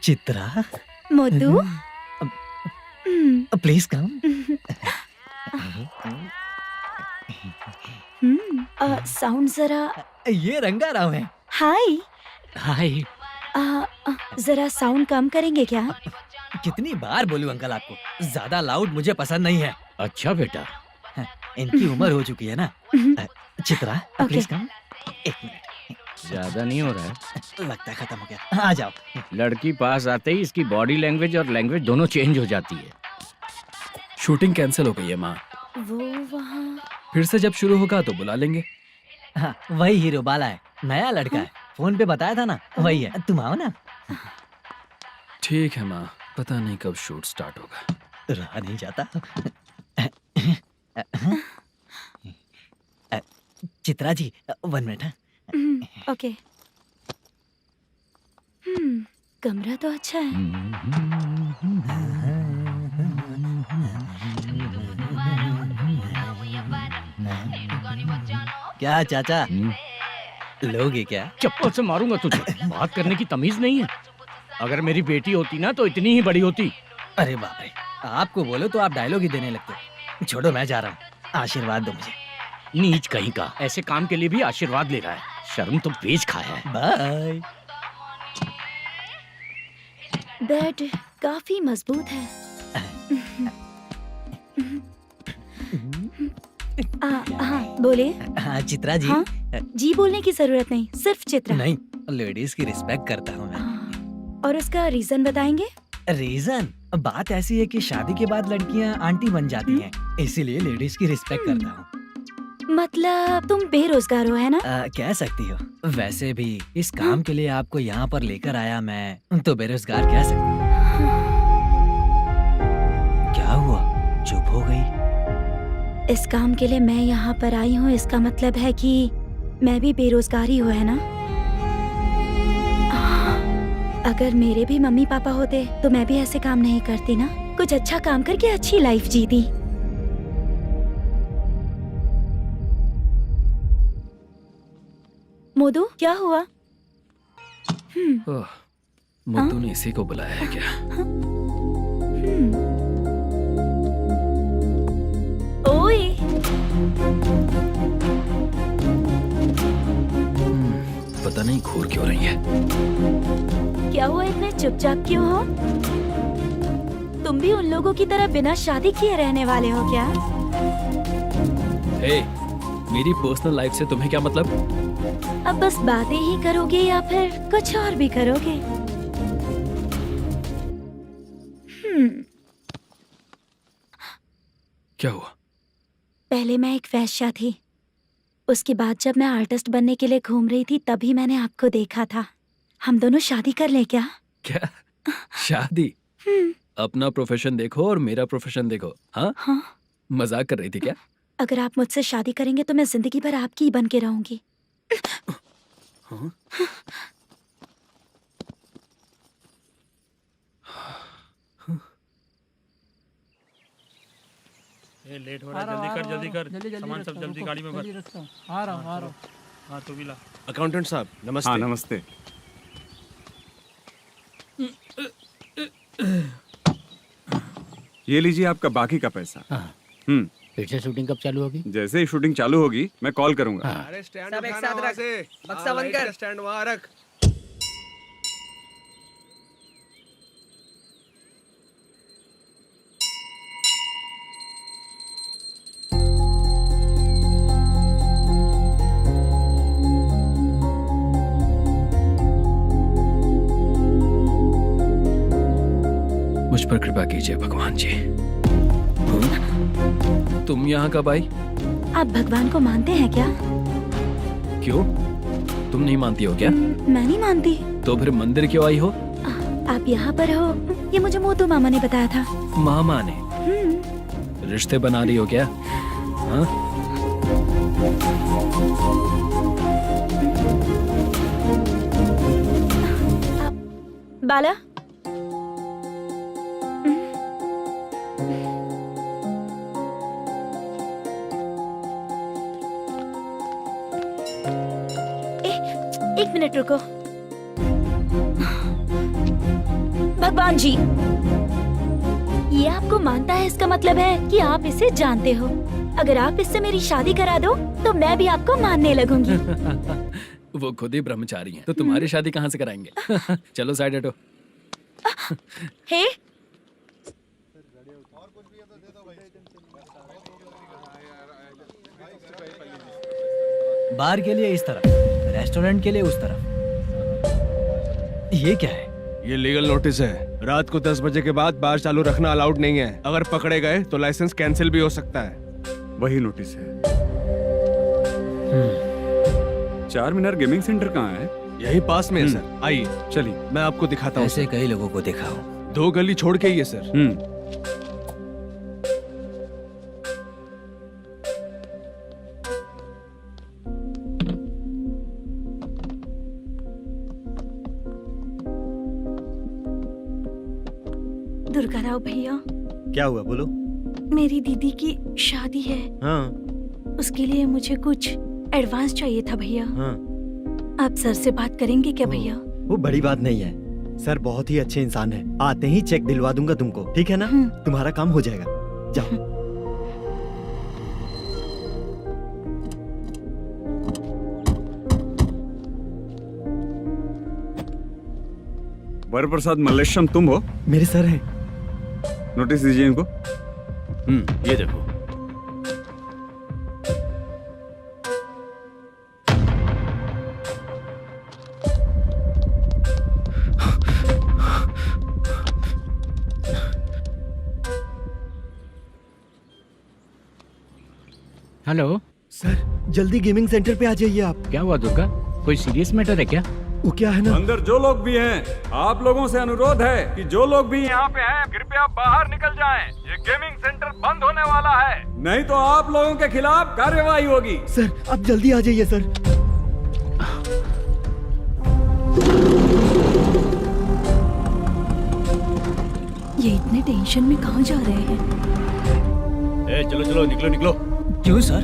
Chitra, Modu, please come. Sound जरा। ये रंगाराव है। हाय। हाय। जरा साउंड कम करेंगे क्या? कितनी बार बोलूं अंकल आपको, ज्यादा लाउड मुझे पसंद नहीं है। अच्छा बेटा, इनकी उम्र हो चुकी है ना। Chitra, please come. 1 मिनट। ज्यादा नहीं हो रहा है? लगता है खत्म हो गया। आ जाओ। लड़की पास आते ही इसकी बॉडी लैंग्वेज और लैंग्वेज दोनों चेंज हो जाती है। शूटिंग कैंसिल हो गई है माँ। वो वहाँ। फिर से जब शुरू होगा तो बुला लेंगे। हाँ, वही हीरो बाला है, नया लड़का है। फोन पे बताया था ना, वही है। तुम आओ ना। ठीक है माँ, पता नहीं कब शूट स्टार्ट होगा। रहा नहीं जाता। चित्रा जी 1 मिनट। ओके। कमरा तो अच्छा है। क्या चाचा लोगे क्या? चप्पल से मारूंगा तुझे। बात करने की तमीज नहीं है। अगर मेरी बेटी होती ना तो इतनी ही बड़ी होती। अरे बाप रे, आपको बोलो तो आप डायलॉग ही देने लगते। छोड़ो, मैं जा रहा हूँ, आशीर्वाद दो मुझे। नीच कहीं का, ऐसे काम के लिए भी आशीर्वाद ले रहा है। शर्म तो बेच खाया है। बाय। बेड काफी मजबूत है। हाँ बोले। हाँ चित्रा जी। हाँ? जी बोलने की जरूरत नहीं, सिर्फ चित्रा। नहीं, लेडीज की रिस्पेक्ट करता हूँ मैं। और उसका रीजन बताएंगे? रीजन? बात ऐसी है कि शादी के बाद लड़कियाँ आंटी बन जाती हैं, इसीलिए लेडीज की रिस्पेक्ट करता हूँ। मतलब तुम बेरोजगार हो, है ना? कह सकती हो। वैसे भी इस काम के लिए आपको यहाँ पर लेकर आया मैं, तो बेरोजगार कह सकती हूँ। क्या हुआ, चुप हो गई? इस काम के लिए मैं यहाँ पर आई हूँ, इसका मतलब है कि मैं भी बेरोजगार ही हूँ, है ना? अगर मेरे भी मम्मी पापा होते तो मैं भी ऐसे काम नहीं करती ना। कुछ अच्छा काम करके अच्छी लाइफ जीती। मोदू, क्या हुआ? मुद्दू ने इसी को बुलाया है क्या? ओए। पता नहीं घूर क्यों रही है। क्या हुआ, इतने चुपचाप क्यों हो? तुम भी उन लोगों की तरह बिना शादी किए रहने वाले हो क्या? हे, मेरी पर्सनल लाइफ से तुम्हें क्या मतलब? अब बस बातें ही करोगे या फिर कुछ और भी करोगे? क्या हुआ? पहले मैं एक वेश्या थी, उसके बाद जब मैं आर्टिस्ट बनने के लिए घूम रही थी तभी मैंने आपको देखा था। हम दोनों शादी कर ले क्या? क्या शादी? अपना प्रोफेशन देखो और मेरा प्रोफेशन देखो। हाँ? हाँ। मजाक कर रही थी क्या? अगर आप मुझसे शादी करेंगे तो मैं जिंदगी भर आपकी ही बन के रहूंगी। हाँ? ये लेट हो रहा है, जल्दी कर। सामान सब जल्दी गाड़ी में भर। आ रहा हूँ। हाँ तो भी ला। अकाउंटेंट साहब नमस्ते। हाँ नमस्ते। ये लीजिए आपका बाकी का पैसा। फिर से शूटिंग कब चालू होगी? जैसे ही शूटिंग चालू होगी मैं कॉल करूंगा। अरे स्टैंड सब एक साथ रख, बक्सा बंद कर। स्टैंड वहाँ रख। मुझ पर कृपा कीजिए भगवान जी। तुम यहाँ कब आई? आप भगवान को मानते हैं क्या? क्यों? तुम नहीं मानती हो क्या? मैं नहीं मानती। तो फिर मंदिर क्यों आई हो? आप यहाँ पर हो ये मुझे मोदू मामा ने बताया था। मामा ने? रिश्ते बना रही हो क्या? हाँ? बाला, एक मिनट रुको। भगवान जी, ये आपको मानता है, इसका मतलब है कि आप इसे जानते हो। अगर आप इससे मेरी शादी करा दो तो मैं भी आपको मानने लगूंगी। वो खुद ही ब्रह्मचारी हैं, तो तुम्हारी शादी कहाँ से कराएंगे? चलो साइड हटो। हे, बार के लिए इस तरफ, रेस्टोरेंट के लिए उस तरफ। ये क्या है? ये लीगल नोटिस है। रात को 10 बजे के बाद बार चालू रखना अलाउड नहीं है। अगर पकड़े गए तो लाइसेंस कैंसिल भी हो सकता है। वही नोटिस है। चार मीनार गेमिंग सेंटर कहाँ है? यही पास में है सर। आइए चलिए मैं आपको दिखाता हूँ। ऐसे कई लोगों को देखा हूँ। 2 गली छोड़ के ही है सर। दुर्गा राव भैया, क्या हुआ बोलो। मेरी दीदी की शादी है। हाँ उसके लिए मुझे कुछ एडवांस चाहिए था भैया। हाँ। आप सर से बात करेंगे क्या भैया? वो बड़ी बात नहीं है, सर बहुत ही अच्छे इंसान है। आते ही चेक दिलवा दूंगा तुमको, ठीक है ना? तुम्हारा काम हो जाएगा, जाओ। वरप्रसाद मल्लेश्वरम तुम हो? मेरे सर हैं। नोटिस दीजिए इनको। ये देखो। हेलो सर, जल्दी गेमिंग सेंटर पे आ जाइए आप। क्या हुआ दुर्गा? कोई सीरियस मैटर है क्या? वो क्या है ना, अंदर जो लोग भी हैं, आप लोगों से अनुरोध है कि जो लोग भी यहाँ पे हैं, कृपया बाहर निकल जाएं। ये गेमिंग सेंटर बंद होने वाला है, नहीं तो आप लोगों के खिलाफ कार्यवाही होगी। सर आप जल्दी आ जाइए सर। ये इतने टेंशन में कहाँ जा रहे हैं? चलो चलो, निकलो निकलो। क्यों सर?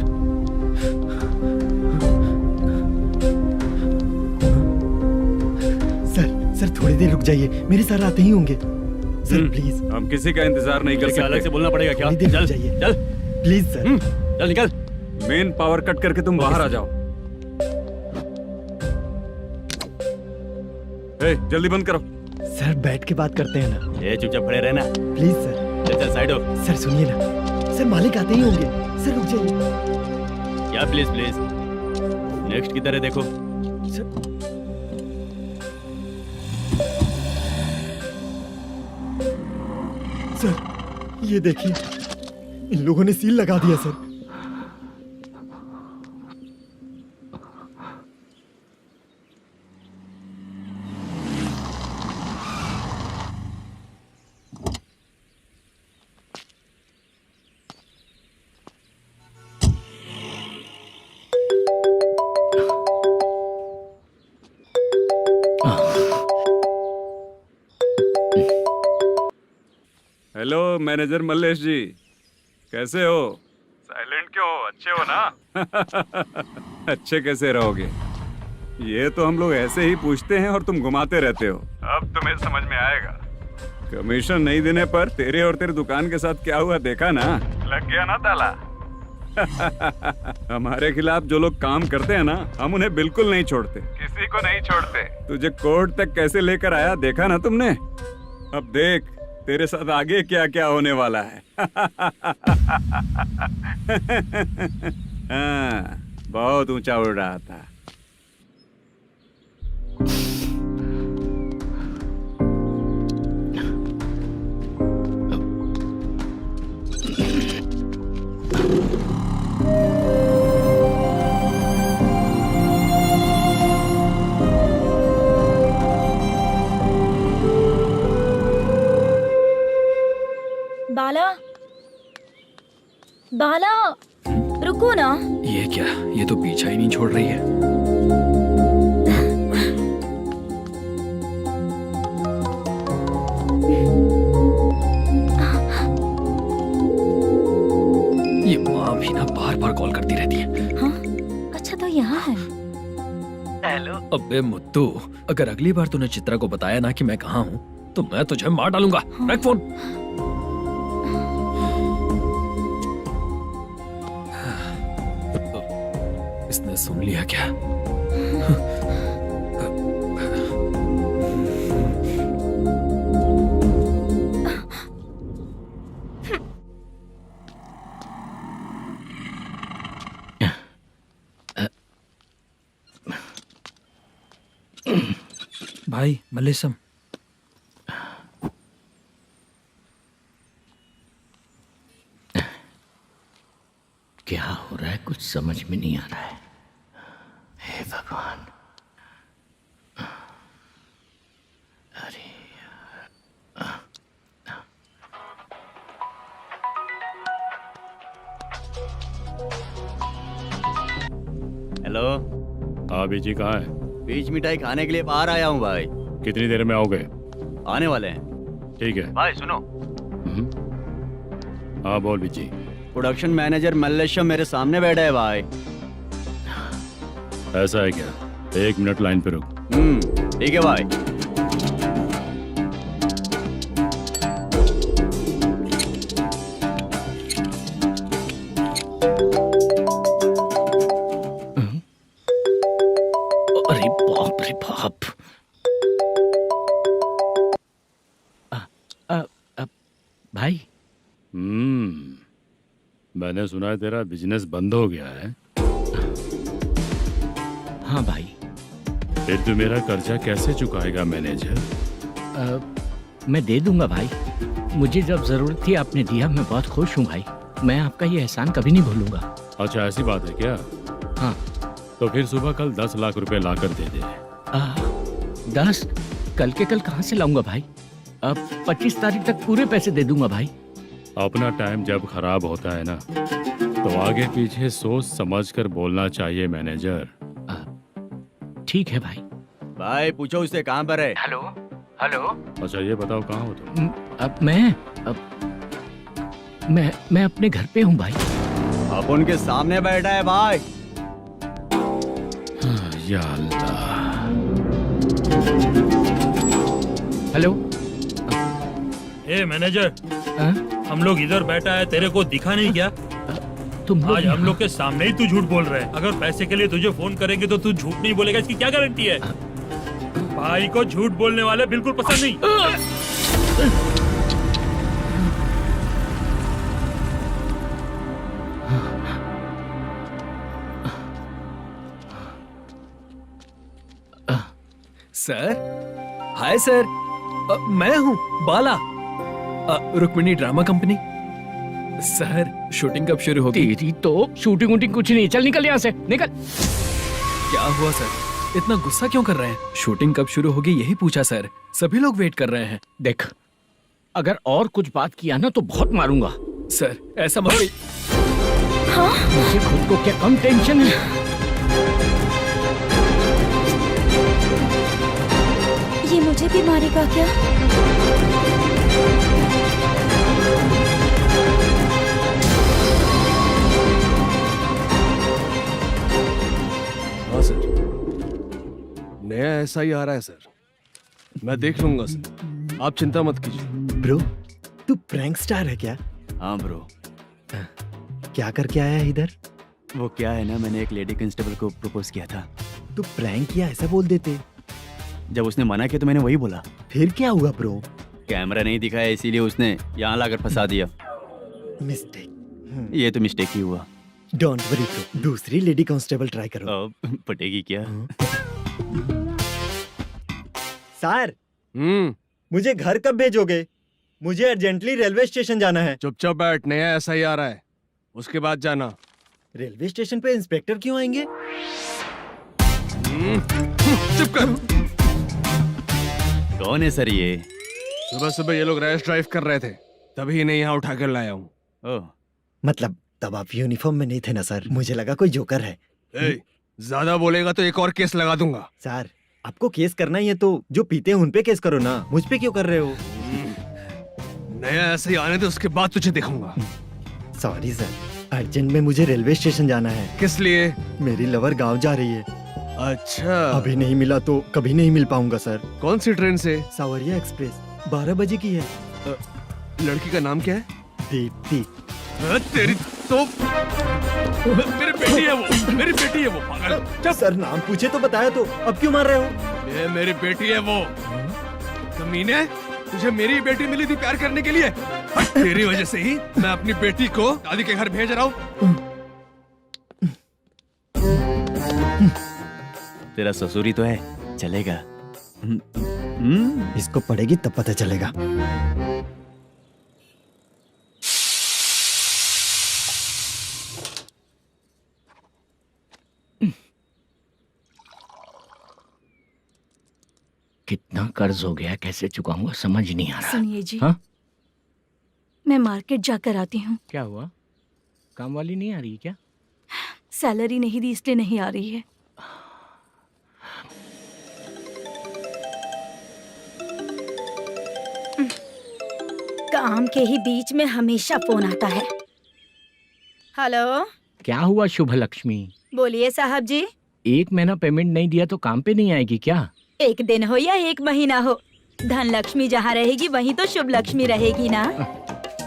सर थोड़ी देर रुक जाइए, मेरे सर आते ही होंगे। Sir please. हम किसी का इंतजार नहीं कर सकते। अलग से बोलना पड़ेगा क्या? थोड़ी देर चल रुक जाइए चल प्लीज सर। चल निकल। मेन पावर कट करके तुम बाहर आ जाओ। जल्दी बंद करो। सर बैठ के बात करते हैं ना। चुपचाप खड़े रहना। Please sir. चल चल साइड हो। सर सुनिए ना, सर मालिक आते ही होंगे। सर रुक जाइए। क्या प्लीज प्लीज? नेक्स्ट की तरह देखो। सर ये देखिए, इन लोगों ने सील लगा दिया सर। हेलो मैनेजर मल्लेश जी, कैसे हो? साइलेंट क्यों हो? अच्छे हो ना? अच्छे कैसे रहोगे? ये तो हम लोग ऐसे ही पूछते हैं और तुम घुमाते रहते हो। अब तुम्हें समझ में आएगा। कमीशन नहीं देने पर तेरे और तेरी दुकान के साथ क्या हुआ देखा ना? लग गया ना ताला। हमारे खिलाफ जो लोग काम करते हैं ना, हम उन्हें बिल्कुल नहीं छोड़ते, किसी को नहीं छोड़ते। तुझे कोर्ट तक कैसे लेकर आया देखा ना तुमने? अब देख तेरे साथ आगे क्या क्या होने वाला है। हाँ, बहुत ऊंचा उड़ रहा था। बाला, बाला, रुको ना। ये क्या? ये तो पीछा ही नहीं छोड़ रही है। ये माँ भी ना बार बार कॉल करती रहती है। हाँ? अच्छा तो यहाँ है। हेलो। अबे मुत्तू, अगर अगली बार तूने चित्रा को बताया ना कि मैं कहाँ हूँ, तो मैं तुझे मार डालूंगा। रख फोन। इसने सुन लिया क्या? भाई मल्लेशम, क्या हो रहा है कुछ समझ में नहीं आ रहा है। हे भगवान। अरे हेलो। हाँ बीजी कहाँ है? बीज मिठाई खाने के लिए बाहर आया हूँ भाई। कितनी देर में आओगे? आने वाले हैं। ठीक है भाई सुनो। हाँ बोल बीजी। प्रोडक्शन मैनेजर मल्लेश्वरम मेरे सामने बैठा है भाई। ऐसा है क्या? 1 मिनट लाइन पे रुक। ठीक है भाई। अरे बाप रे बाप। भाई। मैंने सुना है तेरा बिजनेस बंद हो गया है। हाँ भाई। फिर तू मेरा कर्जा कैसे चुकाएगा मैनेजर? मैं दे दूंगा भाई। मुझे जब जरूरत थी आपने दिया, मैं बहुत खुश हूँ भाई। मैं आपका ये एहसान कभी नहीं भूलूंगा। अच्छा ऐसी बात है क्या? हाँ। तो फिर सुबह कल 10 लाख रुपए लाकर दे दे। 10? कल के कल कहाँ से लाऊंगा भाई? अब 25 तारीख तक पूरे पैसे दे दूंगा भाई। अपना टाइम जब खराब होता है ना, तो आगे पीछे सोच समझ कर बोलना चाहिए मैनेजर। ठीक है भाई। भाई पूछो उससे कहाँ पर है। Hello hello. अच्छा ये बताओ कहाँ हो तुम? अब मैं अपने घर पे हूँ भाई। अब उनके सामने बैठा है भाई। या अल्लाह। हेलो। ए मैनेजर, हम लोग इधर बैठा है, तेरे को दिखा नहीं क्या? तुम आज हम लोग के सामने ही तू झूठ बोल रहा है। अगर पैसे के लिए तुझे फोन करेंगे तो तू झूठ नहीं बोलेगा, इसकी क्या गारंटी है? भाई को झूठ बोलने वाले बिल्कुल पसंद नहीं। सर, हाय सर, मैं हूँ Bala, Rukmini drama company. Sir shooting कब शुरू होगी? तेरी तो शूटिंग वूटिंग कुछ नहीं। चल निकल यहाँ से, निकल। क्या हुआ सर, इतना गुस्सा क्यों कर रहे हैं? शूटिंग कब शुरू होगी यही पूछा सर, सभी लोग वेट कर रहे हैं। देख, अगर और कुछ बात किया ना तो बहुत मारूंगा। सर ऐसा मत। हाँ? मुझे खुद को क्या कम टेंशन है? ये मुझे भी मारेगा क्या? हाँ सर, नया ऐसा ही आ रहा है सर। मैं देख लूंगा सर, आप चिंता मत कीजिए। ब्रो, तू प्रैंक स्टार है क्या? हाँ ब्रो। क्या करके आया है इधर? वो क्या है ना, मैंने एक लेडी कांस्टेबल को प्रपोज किया था। तू प्रैंक किया ऐसा बोल देते। जब उसने मना किया तो मैंने वही बोला। फिर क्या हुआ ब्रो? कैमरा नहीं दिखाया इसीलिए उसने यहाँ लाकर फंसा दिया। मिस्टेक। ये तो मिस्टेक ही हुआ। डोंट वरी ब्रो, दूसरी लेडी कांस्टेबल ट्राई करो। पटेगी क्या? सर, मुझे घर कब भेजोगे? मुझे अर्जेंटली रेलवे स्टेशन जाना है। चुपचाप बैठ, नया ऐसा ही आ रहा है, उसके बाद जाना। रेलवे स्टेशन पे इंस्पेक्टर क्यों आएंगे? चुप कर। कौन है सर ये? सुबह सुबह ये लोग रैश ड्राइव कर रहे थे, तभी इन्हें यहाँ उठा कर लाया हूँ। मतलब तब आप यूनिफॉर्म में नहीं थे ना सर, मुझे लगा कोई जोकर है। ज्यादा बोलेगा तो एक और केस लगा दूंगा। सर, आपको केस करना ही है तो जो पीते हैं उन पे केस करो ना, मुझ पे क्यों कर रहे हो? नया ऐसे ही आने दे, उसके बाद तुझे दिखाऊंगा। सॉरी सर, अर्जेंट में मुझे रेलवे स्टेशन जाना है। किस लिए? मेरी लवर गांव जा रही है। अच्छा, अभी नहीं मिला तो कभी नहीं मिल पाऊंगा सर। कौन सी ट्रेन से? सावरिया एक्सप्रेस, 12 बजे की है। लड़की का नाम क्या है? दीप्ति। तेरी तो मेरी बेटी है वो, मेरी बेटी है वो, पागल। सर नाम पूछे तो बताया तो, अब क्यों मार रहे हो? ये मेरी बेटी है वो। कमीने, तुझे मेरी बेटी मिली थी प्यार करने के लिए, तेरी वजह से ही मैं अपनी बेटी को दादी के घर भेज रहा हूँ। तेरा ससुरी तो है, चलेगा। इसको पड़ेगी तब पता चलेगा। कितना कर्ज हो गया, कैसे चुकाऊंगा समझ नहीं आ रहा। सुनिए जी, हाँ? मैं मार्केट जाकर आती हूँ। क्या हुआ? काम वाली नहीं आ रही क्या? सैलरी नहीं दी इसलिए नहीं आ रही है। काम के ही बीच में हमेशा फोन आता है। हेलो, क्या हुआ शुभ लक्ष्मी? बोलिए साहब जी। एक महीना पेमेंट नहीं दिया तो काम पे नहीं आएगी क्या? एक दिन हो या एक महीना हो, धन लक्ष्मी जहाँ रहेगी वहीं तो शुभ लक्ष्मी रहेगी ना।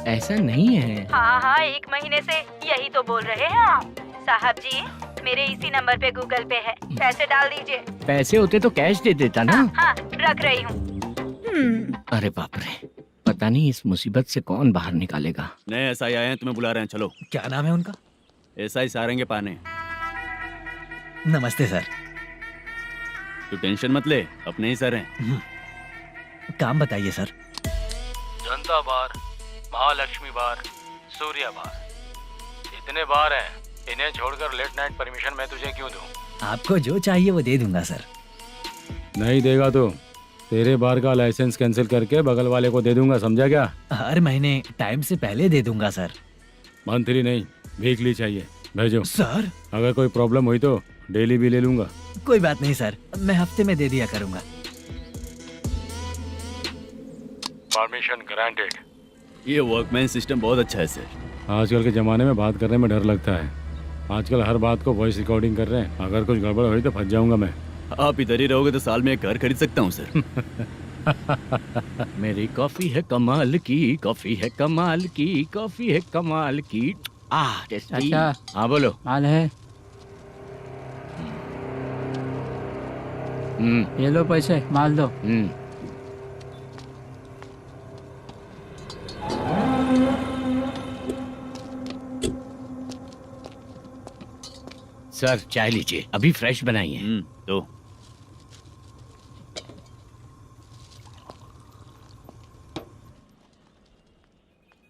ऐसा नहीं है। हाँ हाँ, 1 महीने से यही तो बोल रहे हैं आप। साहब जी, मेरे इसी नंबर पे गूगल पे है, पैसे डाल दीजिए। पैसे होते तो कैश दे देता ना। हाँ, रख रही हूँ। अरे बाप रे, पता नहीं इस मुसीबत से कौन बाहर निकालेगा। नए एसआई आए हैं, तुम्हें बुला रहे हैं, चलो। क्या नाम है उनका? एसआई सारंगे पाने। नमस्ते सर। तू टेंशन मत ले, अपने ही सर हैं। काम बताइए सर। जनता बार, महालक्ष्मी बार, सूर्या बार, इतने बार हैं। इन्हें छोड़कर लेट नाइट परमिशन मैं तुझे क्यों दूं? आपको जो चाहिए वो दे दूंगा सर। नहीं देगा तो तेरे बार का लाइसेंस कैंसिल करके बगल वाले को दे दूंगा, समझा क्या? हर महीने टाइम से पहले दे दूंगा सर। मंथली नहीं, वीकली चाहिए, भेजो। सर अगर कोई प्रॉब्लम हुई तो डेली भी ले लूंगा। कोई बात नहीं सर, मैं हफ्ते में दे दिया करूंगा। Permission granted. ये वर्कमैन सिस्टम बहुत अच्छा है सर। आजकल के जमाने में बात करने में डर लगता है। आजकल हर बात को वॉइस रिकॉर्डिंग कर रहे हैं। अगर कुछ गड़बड़ हुई तो फंस जाऊंगा मैं। आप इधर ही रहोगे तो साल में एक घर खरीद सकता हूँ सर। मेरी कॉफी है कमाल की, कॉफी है कमाल की, कॉफी है कमाल की। टेस्टी। अच्छा। हाँ बोलो। माल है, ये लो पैसे, माल दो। सर चाय लीजिए, अभी फ्रेश बनाई है। तो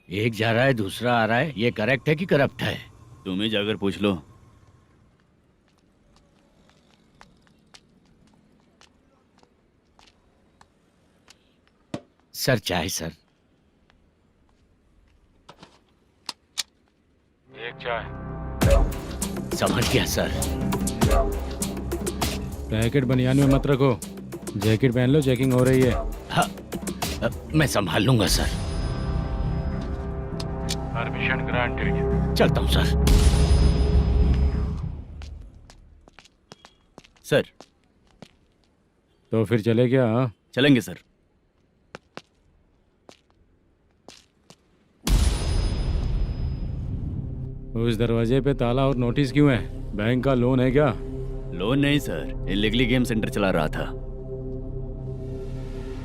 एक जा रहा है दूसरा आ रहा है, ये करेक्ट है कि करप्ट है? तुम ही जाकर पूछ लो। सर चाय सर। एक चाय। समझ गया सर। पैकेट बनियान में मत रखो, जैकेट पहन लो, चेकिंग हो रही है। हाँ, मैं संभाल लूंगा सर। Permission granted. चलता हूँ सर। सर तो फिर चले क्या? हाँ? चलेंगे सर। उस दरवाजे पे ताला और नोटिस क्यों है? बैंक का लोन है क्या? लोन नहीं सर, इलीगली गेम सेंटर चला रहा था।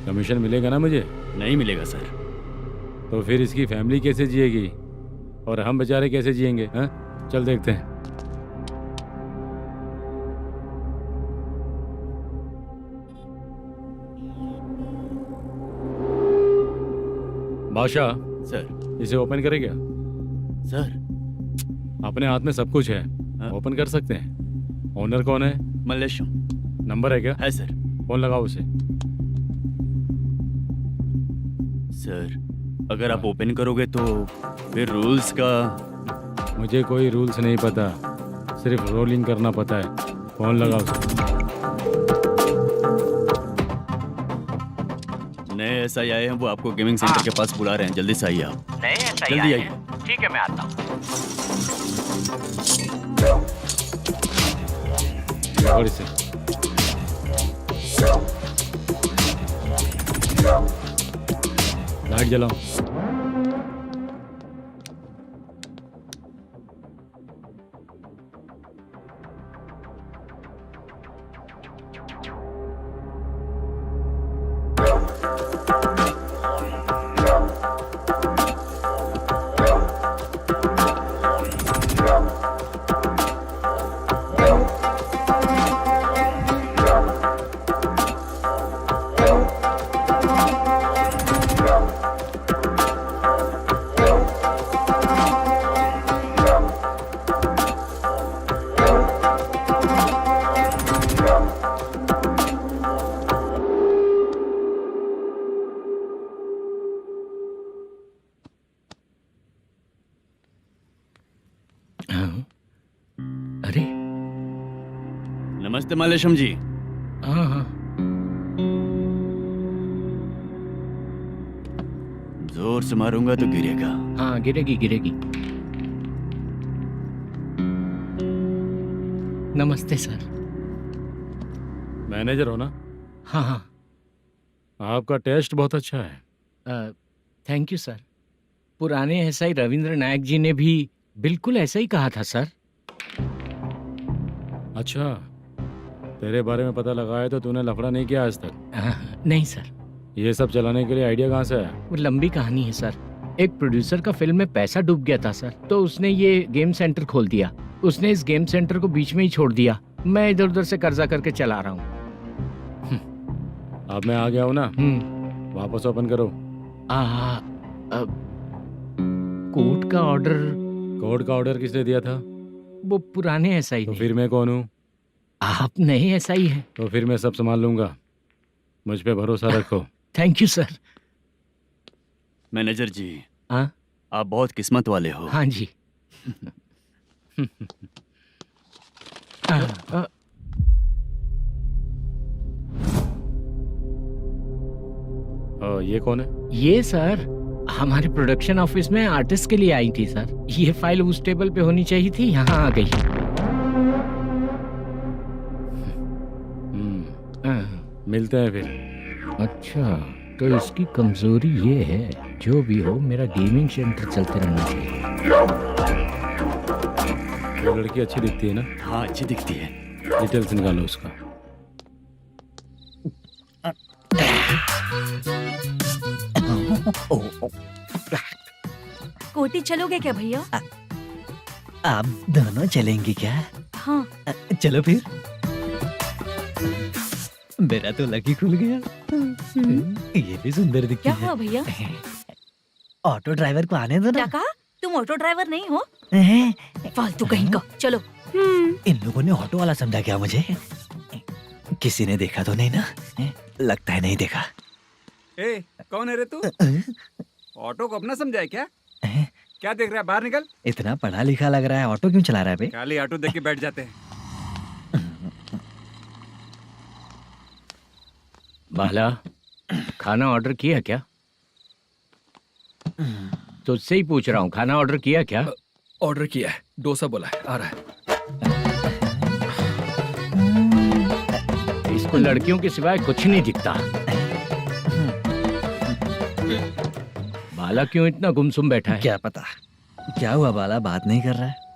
कमीशन मिलेगा ना मुझे? नहीं मिलेगा सर। तो फिर इसकी फैमिली कैसे जिएगी और हम बेचारे कैसे जिएंगे? हाँ, चल देखते हैं। बादशाह सर। इसे ओपन करे क्या? सर अपने हाथ में सब कुछ है, ओपन कर सकते हैं। ओनर कौन है? मल्लेशम। नंबर है क्या? है सर। फोन लगाओ उसे। सर अगर आप ओपन करोगे तो फिर रूल्स का। मुझे कोई रूल्स नहीं पता, सिर्फ रोलिंग करना पता है। फोन लगाओ उसे। नए एसआई आए हैं, वो आपको गेमिंग सेंटर के पास बुला रहे हैं, जल्दी से आइए आप। नए एसआई जल्दी आइए। ठीक है मैं आता हूँ। और इसे लाइट जलाओ। अरे नमस्ते मल्लेशम जी। हाँ हाँ। जोर से मारूंगा तो गिरेगा। हाँ गिरेगी गिरेगी। नमस्ते सर। मैनेजर हो ना? हाँ हाँ। आपका टेस्ट बहुत अच्छा है। Thank you sir. पुराने एसआई रविंद्र नायक जी ने भी बिल्कुल ऐसा ही कहा था सर। अच्छा, तेरे बारे में पता लगा है तो तूने लफड़ा नहीं किया आज तक? नहीं सर। ये सब चलाने के लिए आइडिया कहाँ से आया? वो लंबी कहानी है सर। एक प्रोड्यूसर का फिल्म में पैसा डूब गया था सर, तो उसने ये गेम सेंटर खोल दिया। उसने इस गेम सेंटर को बीच में ही छोड़ दिया। मैं इधर उधर से कर्जा करके चला रहा हूँ। अब मैं आ गया हूँ ना, वापस ओपन करो। कोर्ट का ऑर्डर। कोर्ट का ऑर्डर किसने दिया था? वो पुराने एसआई तो फिर मैं कौन हूँ? आप नए एसआई हैं। तो फिर मैं सब संभाल लूंगा, मुझ पे भरोसा रखो। Thank you sir. मैनेजर जी, हाँ? आप बहुत किस्मत वाले हो। हाँ जी। ये कौन है? ये सर हमारे प्रोडक्शन ऑफिस में आर्टिस्ट के लिए आई थी सर। ये फाइल उस टेबल पे होनी चाहिए थी, यहाँ आ गई। मिलते हैं फिर। अच्छा, तो इसकी कमजोरी ये है, जो भी हो मेरा गेमिंग सेंटर चलते रहना चाहिए। वो लड़की अच्छी दिखती है ना? हाँ, अच्छी दिखती है। डिटेल्स निकालो उसका। कोटी चलोगे क्या भैया? आप दोनों चलेंगे क्या? हाँ। चलो फिर। मेरा तो लकी खुल गया। ये भी सुंदर दिखती क्या है। हुआ भैया? ऑटो ड्राइवर को आने दो क्या ना। कहा? तुम ऑटो ड्राइवर नहीं हो? फालतू कहीं का। चलो। इन लोगों ने ऑटो वाला समझा क्या मुझे? किसी ने देखा तो नहीं ना? लगता है नहीं देखा। ए, कौन है रे तू? ऑटो को अपना समझा है क्या? क्या देख रहा है? बाहर निकल। इतना पढ़ा लिखा लग रहा है, ऑटो क्यों चला रहा है बे? खाली ऑटो देख के बैठ जाते हैं। बाला, खाना ऑर्डर किया क्या? तुझसे ही पूछ रहा हूँ, खाना ऑर्डर किया क्या? ऑर्डर किया है, डोसा बोला है, आ रहा है। इसको लड़कियों के सिवाय कुछ नहीं दिखता। बाला क्यों इतना गुमसुम बैठा है? क्या पता क्या हुआ, बाला बात नहीं कर रहा है।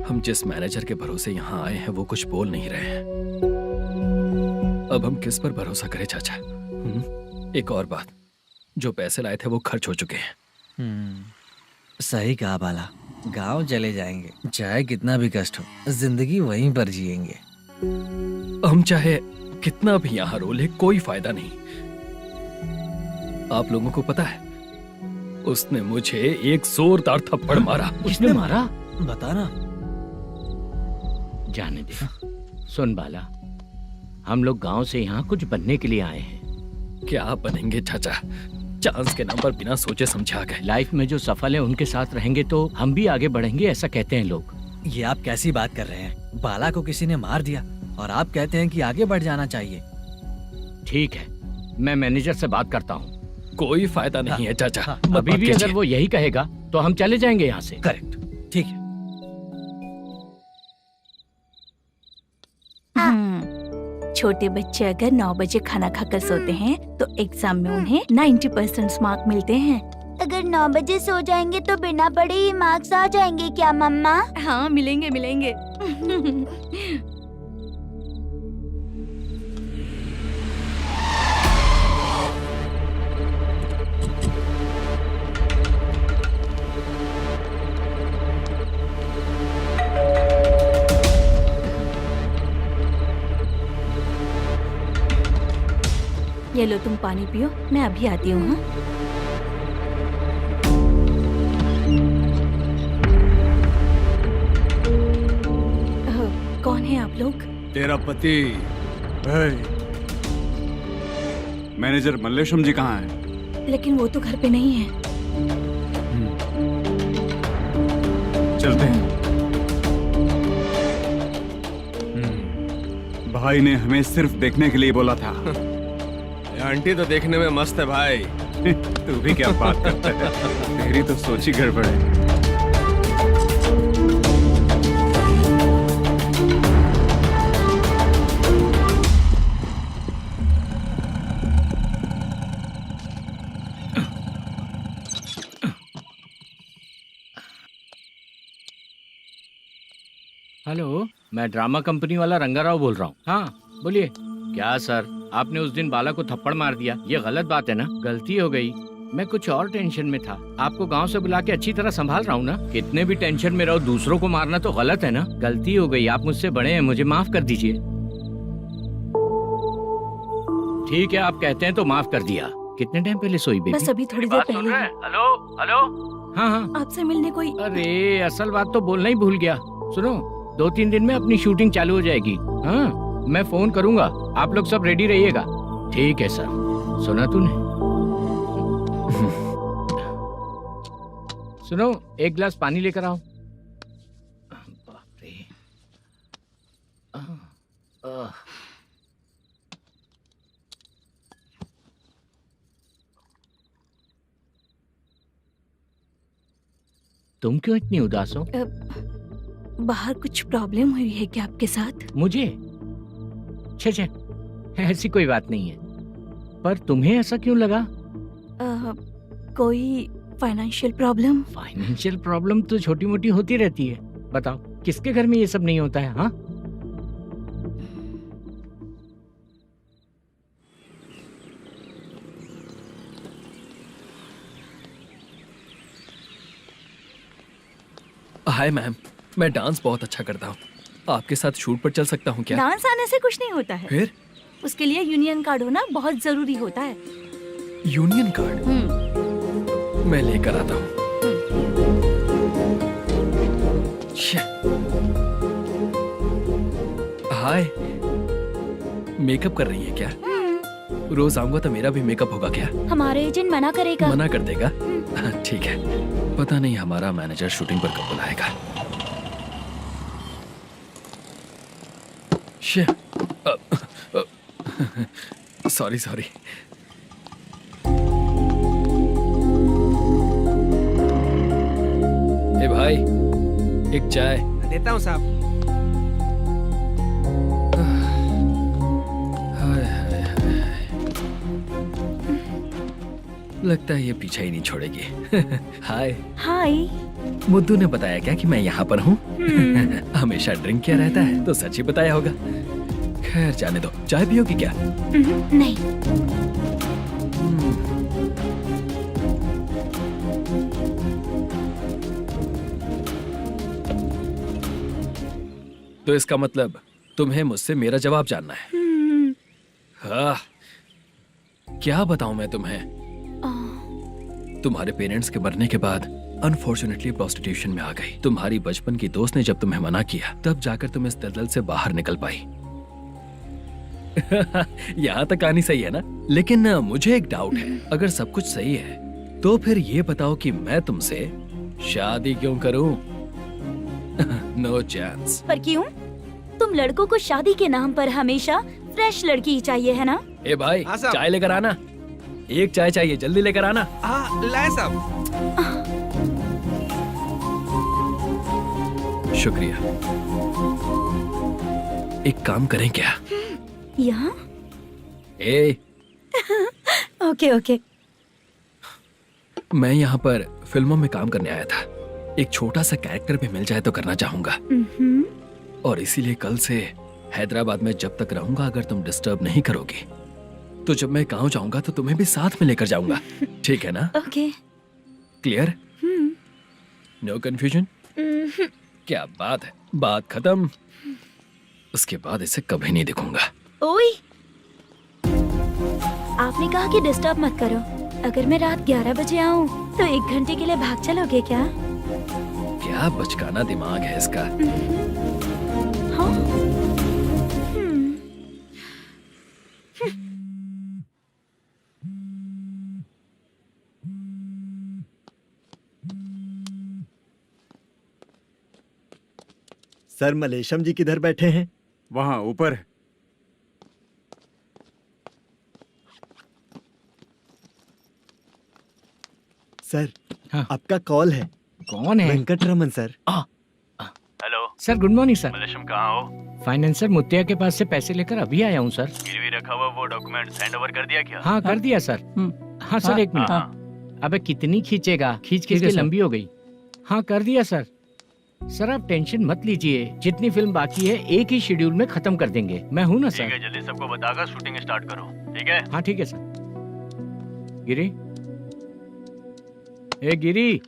हम जिस मैनेजर के भरोसे यहाँ आए हैं वो कुछ बोल नहीं रहे हैं। अब हम किस पर भरोसा करें चाचा? एक और बात, जो पैसे लाए थे वो खर्च हो चुके हैं। सही कहा बाला, गांव चले जाएंगे, चाहे कितना भी कष्ट हो, जिंदगी वहीं पर जिएंगे। हम चाहे कितना भी यहाँ रो ले, कोई फायदा नहीं। आप लोगों को पता है, उसने मुझे एक जोरदार थप्पड़ मारा। उसने मारा? बता ना। जाने दे। सुन बाला, हम लोग गांव से यहाँ कुछ बनने के लिए आए हैं। क्या बनेंगे चाचा? चांस के नाम पर बिना सोचे समझे आ गए। लाइफ में जो सफल है उनके साथ रहेंगे तो हम भी आगे बढ़ेंगे, ऐसा कहते हैं लोग। ये आप कैसी बात कर रहे हैं? बाला को किसी ने मार दिया और आप कहते हैं कि आगे बढ़ जाना चाहिए। ठीक है, मैं मैनेजर से बात करता हूँ। कोई फायदा नहीं है चाचा। अभी भी अगर वो यही कहेगा तो हम चले जाएंगे यहाँ से। करेक्ट, ठीक है। छोटे बच्चे अगर 9 बजे खाना खाकर सोते हैं तो एग्जाम में उन्हें 90% मार्क मिलते हैं। अगर 9 बजे सो जाएंगे तो बिना पढ़े ही मार्क्स आ जाएंगे क्या मम्मा? हाँ, मिलेंगे मिलेंगे। ये लो, तुम पानी पियो, मैं अभी आती हूँ। हाँ? कौन है आप लोग? तेरा पति। मैनेजर मल्लेशम जी कहाँ हैं? लेकिन वो तो घर पे नहीं है। चलते हैं। भाई ने हमें सिर्फ देखने के लिए बोला था। आंटी तो देखने में मस्त है भाई। तू भी क्या बात करता है? तेरी तो सोच ही गड़बड़ है। हेलो, मैं ड्रामा कंपनी वाला रंगाराव बोल रहा हूँ। हाँ बोलिए। क्या सर, आपने उस दिन बाला को थप्पड़ मार दिया, ये गलत बात है ना? गलती हो गई, मैं कुछ और टेंशन में था। आपको गांव से बुला के अच्छी तरह संभाल रहा हूँ ना। कितने भी टेंशन में रहो, दूसरों को मारना तो गलत है ना। गलती हो गई, आप मुझसे बड़े हैं, मुझे माफ कर दीजिए। ठीक है, आप कहते हैं तो माफ कर दिया। कितने टाइम पहले सोई बेबी? बस अभी थोड़ी देर पहले। Hello hello. हाँ हाँ, आपसे मिलने कोई। अरे असल बात तो बोलना ही भूल गया। सुनो, 2-3 दिन में अपनी शूटिंग चालू हो जाएगी। हाँ, मैं फोन करूंगा, आप लोग सब रेडी रहिएगा। ठीक है सर। सुना तूने? सुनो, एक गिलास पानी लेकर आओ। बाप रे। तुम क्यों इतनी उदास हो? बाहर कुछ प्रॉब्लम हुई है क्या आपके साथ? मुझे? छे, ऐसी कोई बात नहीं है। पर तुम्हें ऐसा क्यों लगा? कोई फाइनेंशियल प्रॉब्लम? फाइनेंशियल प्रॉब्लम तो छोटी मोटी होती रहती है। बताओ, किसके घर में ये सब नहीं होता है? हाँ, हाय मैम, मैं डांस बहुत अच्छा करता हूँ। आपके साथ शूट पर चल सकता हूँ क्या? डांस आने से कुछ नहीं होता है। फिर? उसके लिए यूनियन कार्ड होना बहुत जरूरी होता है। Union card? मैं लेकर आता हूँ। हाय, मेकअप कर रही है क्या? रोज आऊंगा तो मेरा भी मेकअप होगा क्या? हमारे एजेंट मना करेगा। मना कर देगा? ठीक है, पता नहीं हमारा मैनेजर शूटिंग पर कब बुलाएगा। सॉरी। ए भाई, एक चाय। देता हूँ साहब। लगता है ये पीछा ही नहीं छोड़ेगी। हाय। हाय। मुद्दू ने बताया क्या कि मैं यहाँ पर हूँ? हमेशा ड्रिंक किया रहता है तो सच ही बताया होगा। खैर जाने दो, चाय पियोगी क्या? नहीं। तो इसका मतलब तुम्हें मुझसे मेरा जवाब जानना है? हाँ, क्या बताऊं मैं तुम्हें? तुम्हारे पेरेंट्स के मरने के बाद अनफॉर्चुनेटली प्रोस्टिट्यूशन में आ गई। तुम्हारी बचपन की दोस्त ने जब तुम्हें मना किया, तब जाकर तुम इस दलदल से बाहर निकल पाई। यहाँ तक कहानी सही है ना? लेकिन मुझे एक डाउट है। अगर सब कुछ सही है तो फिर ये बताओ कि मैं तुमसे शादी क्यों करूं? No chance. पर क्यों? तुम लड़कों को शादी के नाम पर हमेशा फ्रेश लड़की ही चाहिए, है ना? ए भाई, चाय लेकर आना। एक चाय चाहिए, जल्दी लेकर आना। हाँ, लाए साहब। शुक्रिया। एक काम करें क्या? यहाँ? ए, ओके। मैं यहाँ पर फिल्मों में काम करने आया था। एक छोटा सा कैरेक्टर भी मिल जाए तो करना चाहूंगा। और इसीलिए कल से हैदराबाद में जब तक रहूंगा, अगर तुम डिस्टर्ब नहीं करोगी तो जब मैं गांव जाऊंगा तो तुम्हें भी साथ में लेकर जाऊंगा। ठीक है ना? ओके। क्लियर? No confusion? क्या बात है, बात खत्म। उसके बाद इसे कभी नहीं दिखूंगा। ओए, आपने कहा कि डिस्टर्ब मत करो। अगर मैं रात 11 बजे आऊँ तो 1 घंटे के लिए भाग चलोगे क्या? क्या बचकाना दिमाग है इसका। हाँ? सर, मलेशम जी किधर बैठे हैं? वहाँ ऊपर। सर, हाँ। आपका कॉल है। कौन है? Venkataraman sir. Hello sir, good morning sir. Mallesham, कहाँ हो? फाइनेंसर मुत्तिया के पास से पैसे लेकर अभी आया हूँ सर। गिरवी रखा हुआ वो डॉक्यूमेंट हैंड ओवर कर दिया क्या? हाँ, कर दिया सर। हाँ सर, 1 मिनट। अबे कितनी खींचेगा? खींच के लंबी हो गई। हाँ, कर दिया सर। सर आप टेंशन मत लीजिए, जितनी फिल्म बाकी है एक ही शेड्यूल में खत्म कर देंगे। मैं हूँ ना ठीक सर। है, जल्दी सबको बताकर शूटिंग स्टार्ट करो, ठीक है? हाँ ठीक है सर। गिरी, ए गिरी,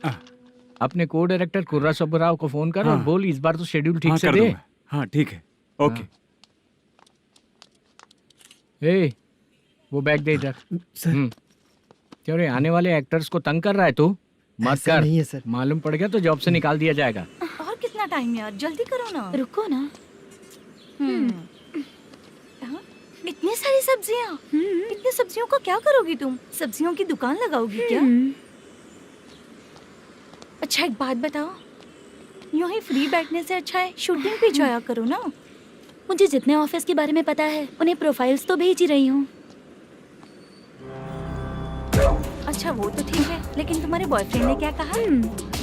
अपने को डायरेक्टर कुर्रा सुब्बराव को फोन कर और बोल इस बार तो शेड्यूल ठीक से दे। हाँ ठीक है, ओके। ए, वो बैग दे इधर। क्यों रे, आने वाले एक्टर्स को तंग कर रहा है तू? मत ऐसा कर। नहीं है सर। मालूम पड़ गया तो जॉब से निकाल दिया जाएगा। और कितना टाइम यार, जल्दी करो ना। रुको ना। हाँ? इतनी सारी सब्जियाँ, इतनी सब्जियों का क्या करोगी तुम? सब्जियों की दुकान लगाओगी क्या? अच्छा एक बात बताओ, यूं ही फ्री बैठने से अच्छा है शूटिंग पे जाया करो ना। मुझे जितने ऑफिस के बारे में पता है उन्हें प्रोफाइल्स तो भेज ही रही हूँ। अच्छा वो तो ठीक है, लेकिन तुम्हारे बॉयफ्रेंड ने क्या कहा?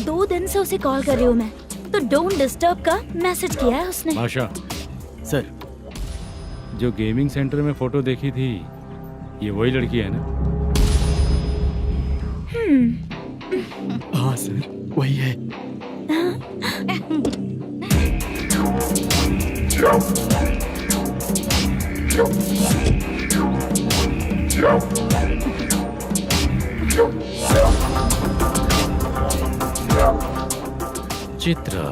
2 दिन से उसे कॉल कर रही हूँ मैं, तो डोंट डिस्टर्ब का मैसेज किया है उसने। माशा, सर जो गेमिंग सेंटर में फोटो देखी थी, ये वही लड़की है ना? हाँ सर, वही है। चित्रा,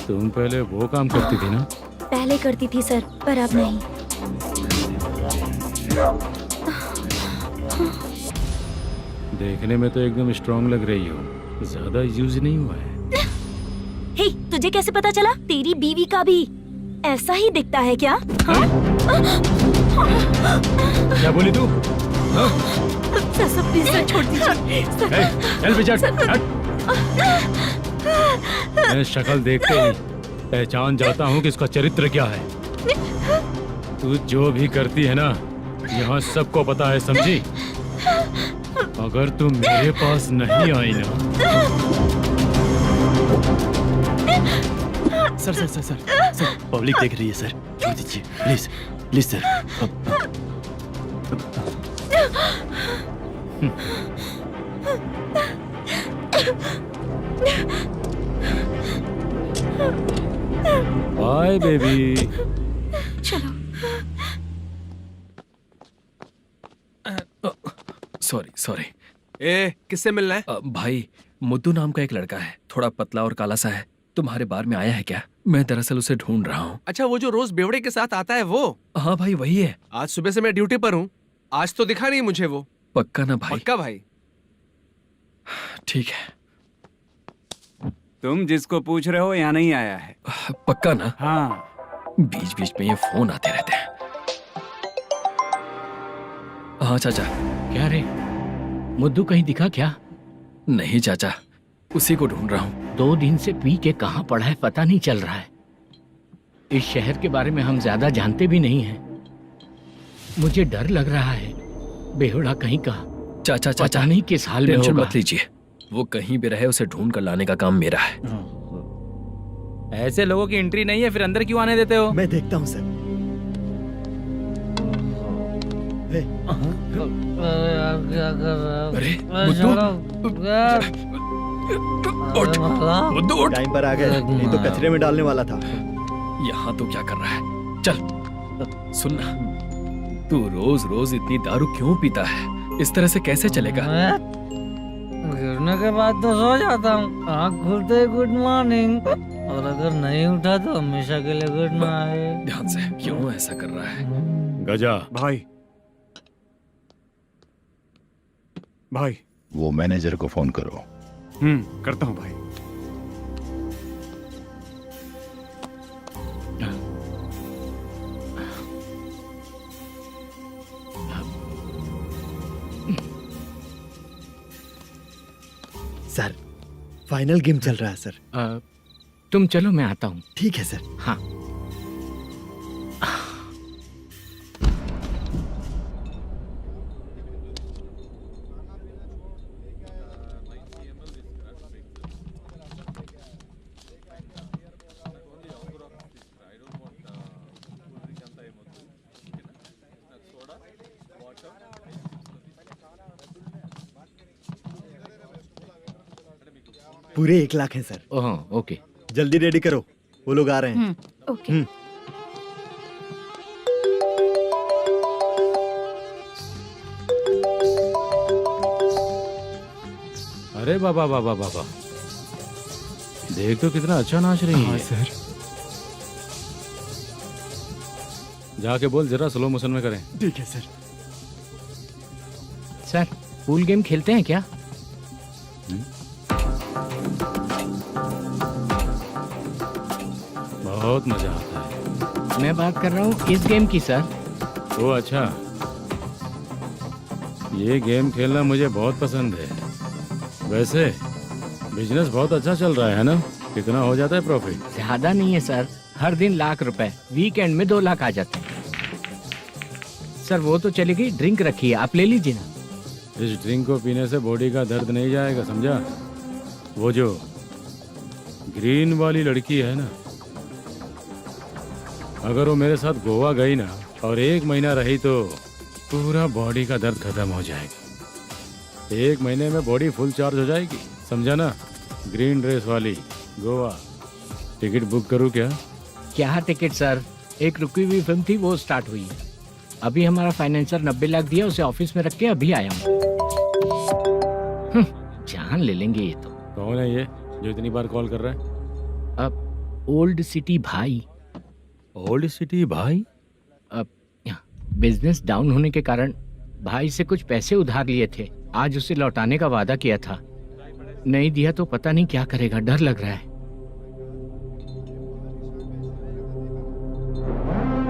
तुम पहले वो काम करती थी ना? पहले करती थी सर, पर अब नहीं। देखने में तो एकदम स्ट्रांग लग रही हो, ज्यादा यूज नहीं हुआ है। हे, तुझे कैसे पता चला? तेरी बीवी का भी ऐसा ही दिखता है क्या? क्या बोली तू? सर प्लीज सर छोड़ दीजिए। चल बेटा, मैं शक्ल देखते ही पहचान जाता हूँ कि इसका चरित्र क्या है। तू जो भी करती है ना, यहाँ सबको पता है, समझी? अगर तू मेरे पास नहीं आई ना। Sir sir sir sir sir, public देख रही है सर, छोड़ दीजिए please please sir. Bye baby. चलो। Sorry sorry. ए, किससे मिलना है? भाई, मुद्दू नाम का एक लड़का है, थोड़ा पतला और काला सा है। तुम्हारे बार में आया है क्या? मैं दरअसल उसे ढूंढ रहा हूँ। अच्छा, वो जो रोज बेवड़े के साथ आता है वो? हाँ भाई, वही है। आज सुबह से मैं ड्यूटी पर हूँ, आज तो दिखा नहीं मुझे वो। पक्का ना भाई? पक्का भाई। ठीक है। तुम जिसको पूछ रहे हो यहाँ नहीं आया है? पक्का ना? हाँ। बीच बीच में ये फोन आते रहते हैं। हाँ चाचा। क्या रे, मुद्दू कहीं दिखा क्या? नहीं चाचा, उसी को ढूंढ रहा हूँ। 2 दिन से पी के कहाँ पड़ा है पता नहीं चल रहा है। इस शहर के बारे में हम ज्यादा जानते भी नहीं हैं। मुझे डर लग रहा है, बेहुड़ा कहीं का। चाचा चाचा, नहीं किस हाल में टेंशन होगा। मत लीजिए, वो कहीं भी रहे उसे ढूंढ कर लाने का काम मेरा है। ऐसे लोगों की एंट्री नहीं है, फिर अंदर क्यों आने देते हो? मैं देखता हूँ सर। अरे मुद्दू उठ। टाइम पर आ गए, नहीं तो कचरे में डालने वाला था। यहाँ तो क्या कर रहा है? चल सुनना, तू रोज रोज इतनी दारू क्यों पीता है? इस तरह से कैसे चलेगा? गिरने के बाद तो सो जाता हूँ, आँख खुलते ही गुड मॉर्निंग, और अगर नहीं उठा तो हमेशा के लिए गुड नाइट। ध्यान से, क्यों ऐसा कर रहा है? गजा भाई, भाई वो मैनेजर को फोन करो। करता हूँ भाई। सर, फाइनल गेम चल रहा है सर। तुम चलो, मैं आता हूँ। ठीक है सर। हाँ। पूरे 1 लाख है सर। Oh okay. जल्दी रेडी करो, वो लोग आ रहे हैं। ओके। अरे बाबा बाबा बाबा, देख तो कितना अच्छा नाच रही है। सर। जाके बोल जरा स्लो मोशन में करें। ठीक है सर। सर पूल गेम खेलते हैं क्या? बहुत मजा आता है। मैं बात कर रहा हूँ इस गेम की सर। ओ अच्छा, ये गेम खेलना मुझे बहुत पसंद है। वैसे बिजनेस बहुत अच्छा चल रहा है ना? कितना हो जाता है प्रॉफिट? ज्यादा नहीं है सर, हर दिन लाख रुपए, वीकेंड में 2 लाख आ जाते हैं। सर वो तो चलेगी, ड्रिंक रखी है, आप ले लीजिए ना। इस ड्रिंक को पीने से बॉडी का दर्द नहीं जाएगा, समझा? वो जो ग्रीन वाली लड़की है ना, अगर वो मेरे साथ गोवा गई ना और 1 महीना रही तो पूरा बॉडी का दर्द खत्म हो जाएगा। 1 महीने में बॉडी फुल चार्ज हो जाएगी, समझा ना? ग्रीन ड्रेस वाली गोवा। टिकट बुक करूं क्या? क्या टिकट सर, एक रुकी हुई फिल्म थी, वो स्टार्ट हुई है। अभी हमारा फाइनेंसर 90 लाख दिया, उसे ऑफिस में रख के अभी आया हूँ। जान ले लेंगे ये तो। कौन है ये जो इतनी बार कॉल कर रहा है? अब ओल्ड सिटी भाई। ओल्ड सिटी भाई? अब बिजनेस डाउन होने के कारण भाई से कुछ पैसे उधार लिए थे, आज उसे लौटाने का वादा किया था। नहीं दिया तो पता नहीं क्या करेगा, डर लग रहा है।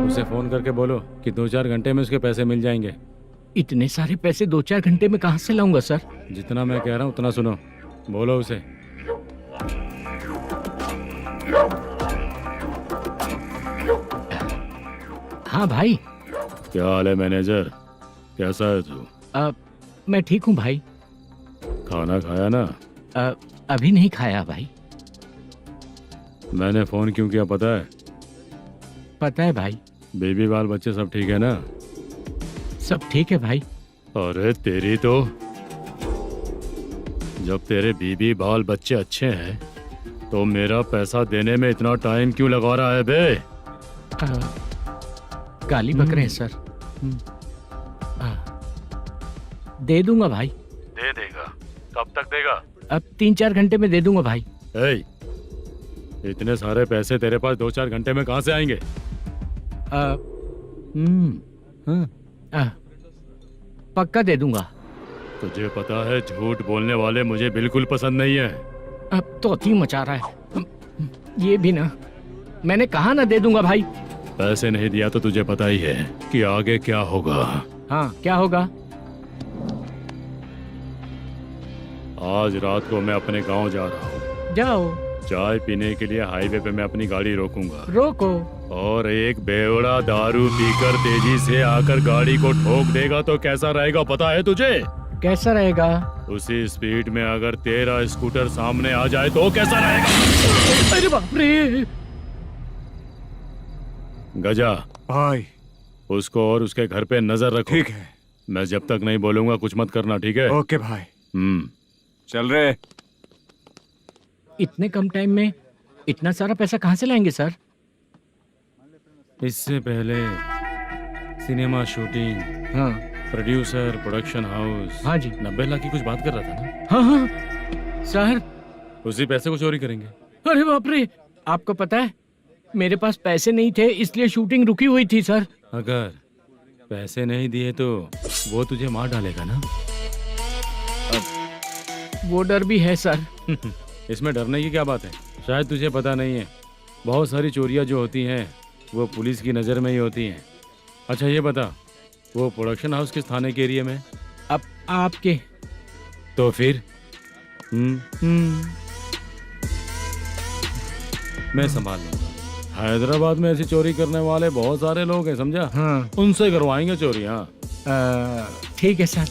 उसे फोन करके बोलो कि 2-4 घंटे में उसके पैसे मिल जाएंगे। इतने सारे पैसे 2-4 घंटे में कहां से लाऊंगा सर? जितना मैं कह रहा हूं उतना सुनो, बोलो उसे। हाँ भाई। क्या हाल है मैनेजर, कैसा है तू? मैं ठीक हूँ भाई। खाना खाया ना? अभी नहीं खाया भाई। मैंने फोन क्यों किया पता है? पता है भाई। बेबी बाल बच्चे सब ठीक है ना? सब ठीक है भाई। अरे तेरी तो, जब तेरे बीबी बाल बच्चे अच्छे हैं तो मेरा पैसा देने में इतना टाइम क्यों लगा रहा है बे? गाली बक रहे हैं सर। दे दूंगा भाई। दे देगा? कब तक देगा? अब 3-4 घंटे में दे दूंगा भाई। इतने सारे पैसे तेरे पास 2-4 घंटे में कहां से आएंगे? पक्का दे दूंगा। तुझे पता है झूठ बोलने वाले मुझे बिल्कुल पसंद नहीं है। अब तो अति मचा रहा है ये भी ना। मैंने कहा ना दे दूंगा भाई। पैसे नहीं दिया तो तुझे पता ही है कि आगे क्या होगा। हाँ क्या होगा? आज रात को मैं अपने गांव जा रहा हूँ। जाओ। चाय पीने के लिए हाईवे पे मैं अपनी गाड़ी रोकूंगा। रोको। और एक बेवड़ा दारू पीकर तेजी से आकर गाड़ी को ठोक देगा तो कैसा रहेगा पता है तुझे? कैसा रहेगा? उसी स्पीड में अगर तेरा स्कूटर सामने आ जाए तो कैसा रहेगा? अरे बाप रे। गजा भाई, उसको और उसके घर पे नजर रखो। ठीक है। मैं जब तक नहीं बोलूंगा कुछ मत करना, ठीक है? ओके भाई। चल रहे। इतने कम टाइम में इतना सारा पैसा कहाँ से लाएंगे सर? इससे पहले सिनेमा शूटिंग, हाँ, प्रोड्यूसर, प्रोडक्शन हाउस। हाँ जी। 90 लाख की कुछ बात कर रहा था ना? हाँ हाँ सर। उसी पैसे को चोरी करेंगे। अरे बाप रे, आपको पता है मेरे पास पैसे नहीं थे इसलिए शूटिंग रुकी हुई थी सर। अगर पैसे नहीं दिए तो वो तुझे मार डालेगा ना? वो डर भी है सर। इसमें डरने की क्या बात है? शायद तुझे पता नहीं है, बहुत सारी चोरियां जो होती हैं वो पुलिस की नज़र में ही होती हैं। अच्छा ये बता, वो प्रोडक्शन हाउस किस थाने के एरिया में? अब आपके। तो फिर मैं संभाल लूंगा। हैदराबाद में ऐसी चोरी करने वाले बहुत सारे लोग हैं, समझा? हाँ। उनसे करवाएंगे चोरी। हाँ ठीक है सर।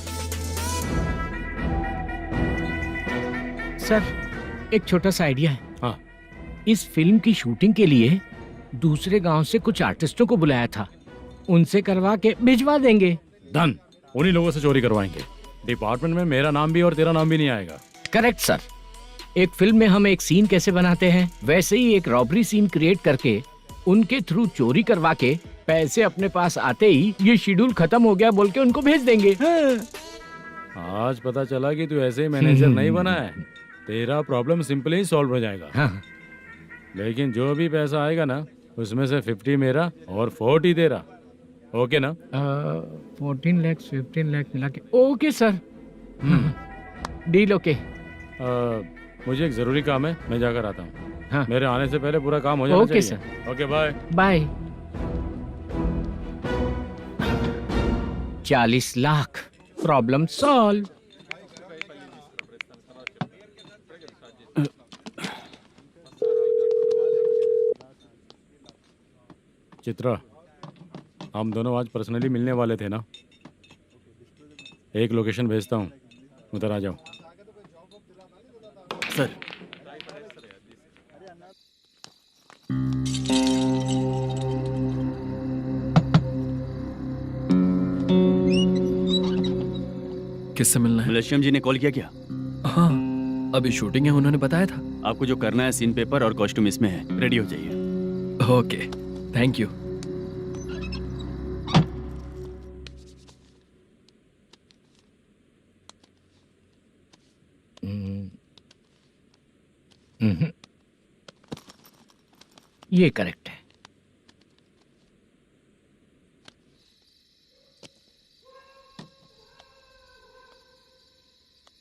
सर एक छोटा सा आइडिया है। हाँ। इस फिल्म की शूटिंग के लिए दूसरे गांव से कुछ आर्टिस्टों को बुलाया था, उनसे करवा के भिजवा देंगे। डन। उन्हीं लोगों से चोरी करवाएंगे। डिपार्टमेंट में मेरा नाम भी और तेरा नाम भी नहीं आएगा। Correct sir. एक फिल्म में हम एक सीन कैसे बनाते हैं, वैसे ही एक रॉबरी सीन क्रिएट करके उनके थ्रू चोरी करवा के पैसे अपने पास आते ही ये शेड्यूल खत्म हो गया बोल के उनको भेज देंगे। आज पता चला कि तू ऐसे ही मैनेजर नहीं बना है। तेरा प्रॉब्लम सिंपली ही सॉल्व हो जाएगा। हाँ। लेकिन जो भी पैसा आएगा ना, उसमें से 50 मेरा और 40 तेरा। ओके ना? 14 लाख 15 लाख मिला के ओके सर। Deal okay. मुझे एक जरूरी काम है, मैं जाकर आता हूँ। हाँ। मेरे आने से पहले पूरा काम हो जाना ओके चाहिए। Sir. Okay bye bye. 40 lakh problem solve. Chitra, हम दोनों आज पर्सनली मिलने वाले थे ना? एक लोकेशन भेजता हूँ, उधर आ जाओ। सर। किससे मिलना है? मलेशियम जी ने कॉल किया क्या? हाँ, अभी शूटिंग है, उन्होंने बताया था। आपको जो करना है, सीन पेपर और कॉस्ट्यूम इसमें है, रेडी हो जाइए। Okay, thank you. ये करेक्ट है।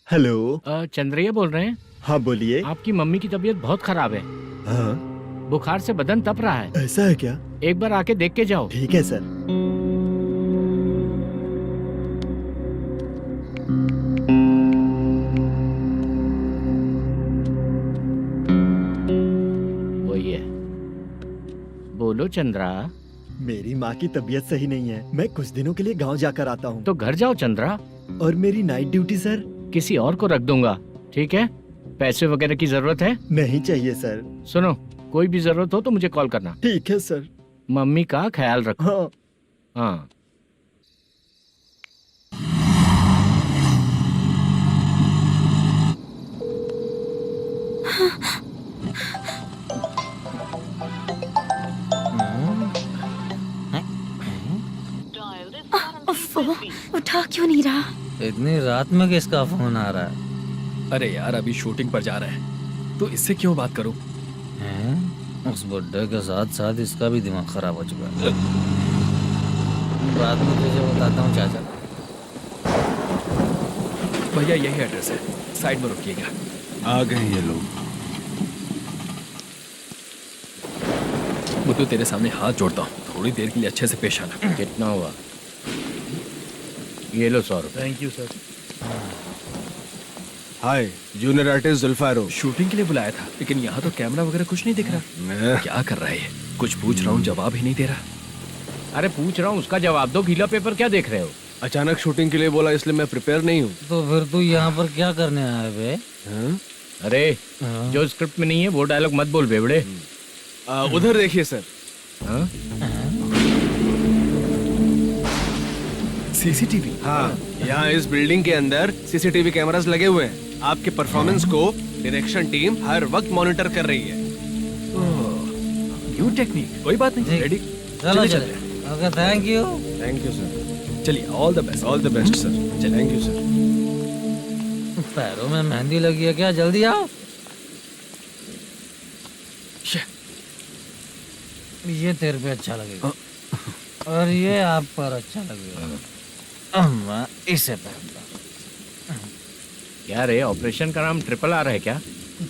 हेलो। चंद्रैया बोल रहे हैं? हाँ बोलिए। आपकी मम्मी की तबीयत बहुत खराब है। हाँ। बुखार से बदन तप रहा है। ऐसा है क्या? एक बार आके देख के जाओ। ठीक है सर। वही है। बोलो चंद्रा। मेरी माँ की तबीयत सही नहीं है, मैं कुछ दिनों के लिए गांव जाकर आता हूँ। तो घर जाओ चंद्रा। और मेरी नाइट ड्यूटी सर? किसी और को रख दूंगा, ठीक है? पैसे वगैरह की जरूरत है? नहीं चाहिए सर। सुनो, कोई भी जरूरत हो तो मुझे कॉल करना। ठीक है सर। मम्मी का ख्याल रखो। हाँ। हाँ। उठा क्यों नहीं रहा? इतनी रात में किसका फोन आ रहा है? अरे यार, अभी शूटिंग पर जा रहे हैं, तो इससे क्यों बात करूं? उस बुड्ढे के साथ साथ इसका भी दिमाग खराब हो चुका है। रात में तुझे बताता हूँ चाचा। भैया यही एड्रेस है, साइड में रुकिएगा। आ गए ये लोग। मुझे तेरे सामने हाथ जोड़ता हूँ, थोड़ी देर के लिए अच्छे से पेश आना। कितना हुआ? ये लो 100 रुपए। Thank you sir. Hi, junior artist Zulfar. Shooting के लिए बुलाया था, लेकिन यहाँ तो कैमरा वगैरह कुछ नहीं दिख रहा। क्या कर रहा है ये? कुछ पूछ रहा हूँ, जवाब ही नहीं दे रहा। अरे पूछ रहा हूँ, उसका जवाब दो। गीला पेपर क्या देख रहे हो? अचानक शूटिंग के लिए बोला, इसलिए मैं प्रिपेयर नहीं हूँ। तो फिर तू यहाँ पर क्या करने आया बे? अरे जो स्क्रिप्ट में नहीं है वो डायलॉग मत बोल बेवड़े। उधर देखिए सर। सीसीटीवी? हाँ, यहाँ इस बिल्डिंग के अंदर सीसीटीवी कैमरास लगे हुए हैं। आपके परफॉर्मेंस को डायरेक्शन टीम हर वक्त मॉनिटर कर रही है। न्यू टेक्निक, कोई बात नहीं। रेडी? चलो चले। Okay, thank you. Thank you sir. चलिए, all the best. All the best sir. Thank you sir. पैरों में मेहंदी लगी है क्या? जल्दी आओ। ये तेरे पे अच्छा लगेगा और ये आप पर अच्छा लगेगा। मैं इसे पहनता। क्या रे, ऑपरेशन का नाम ट्रिपल आर है क्या?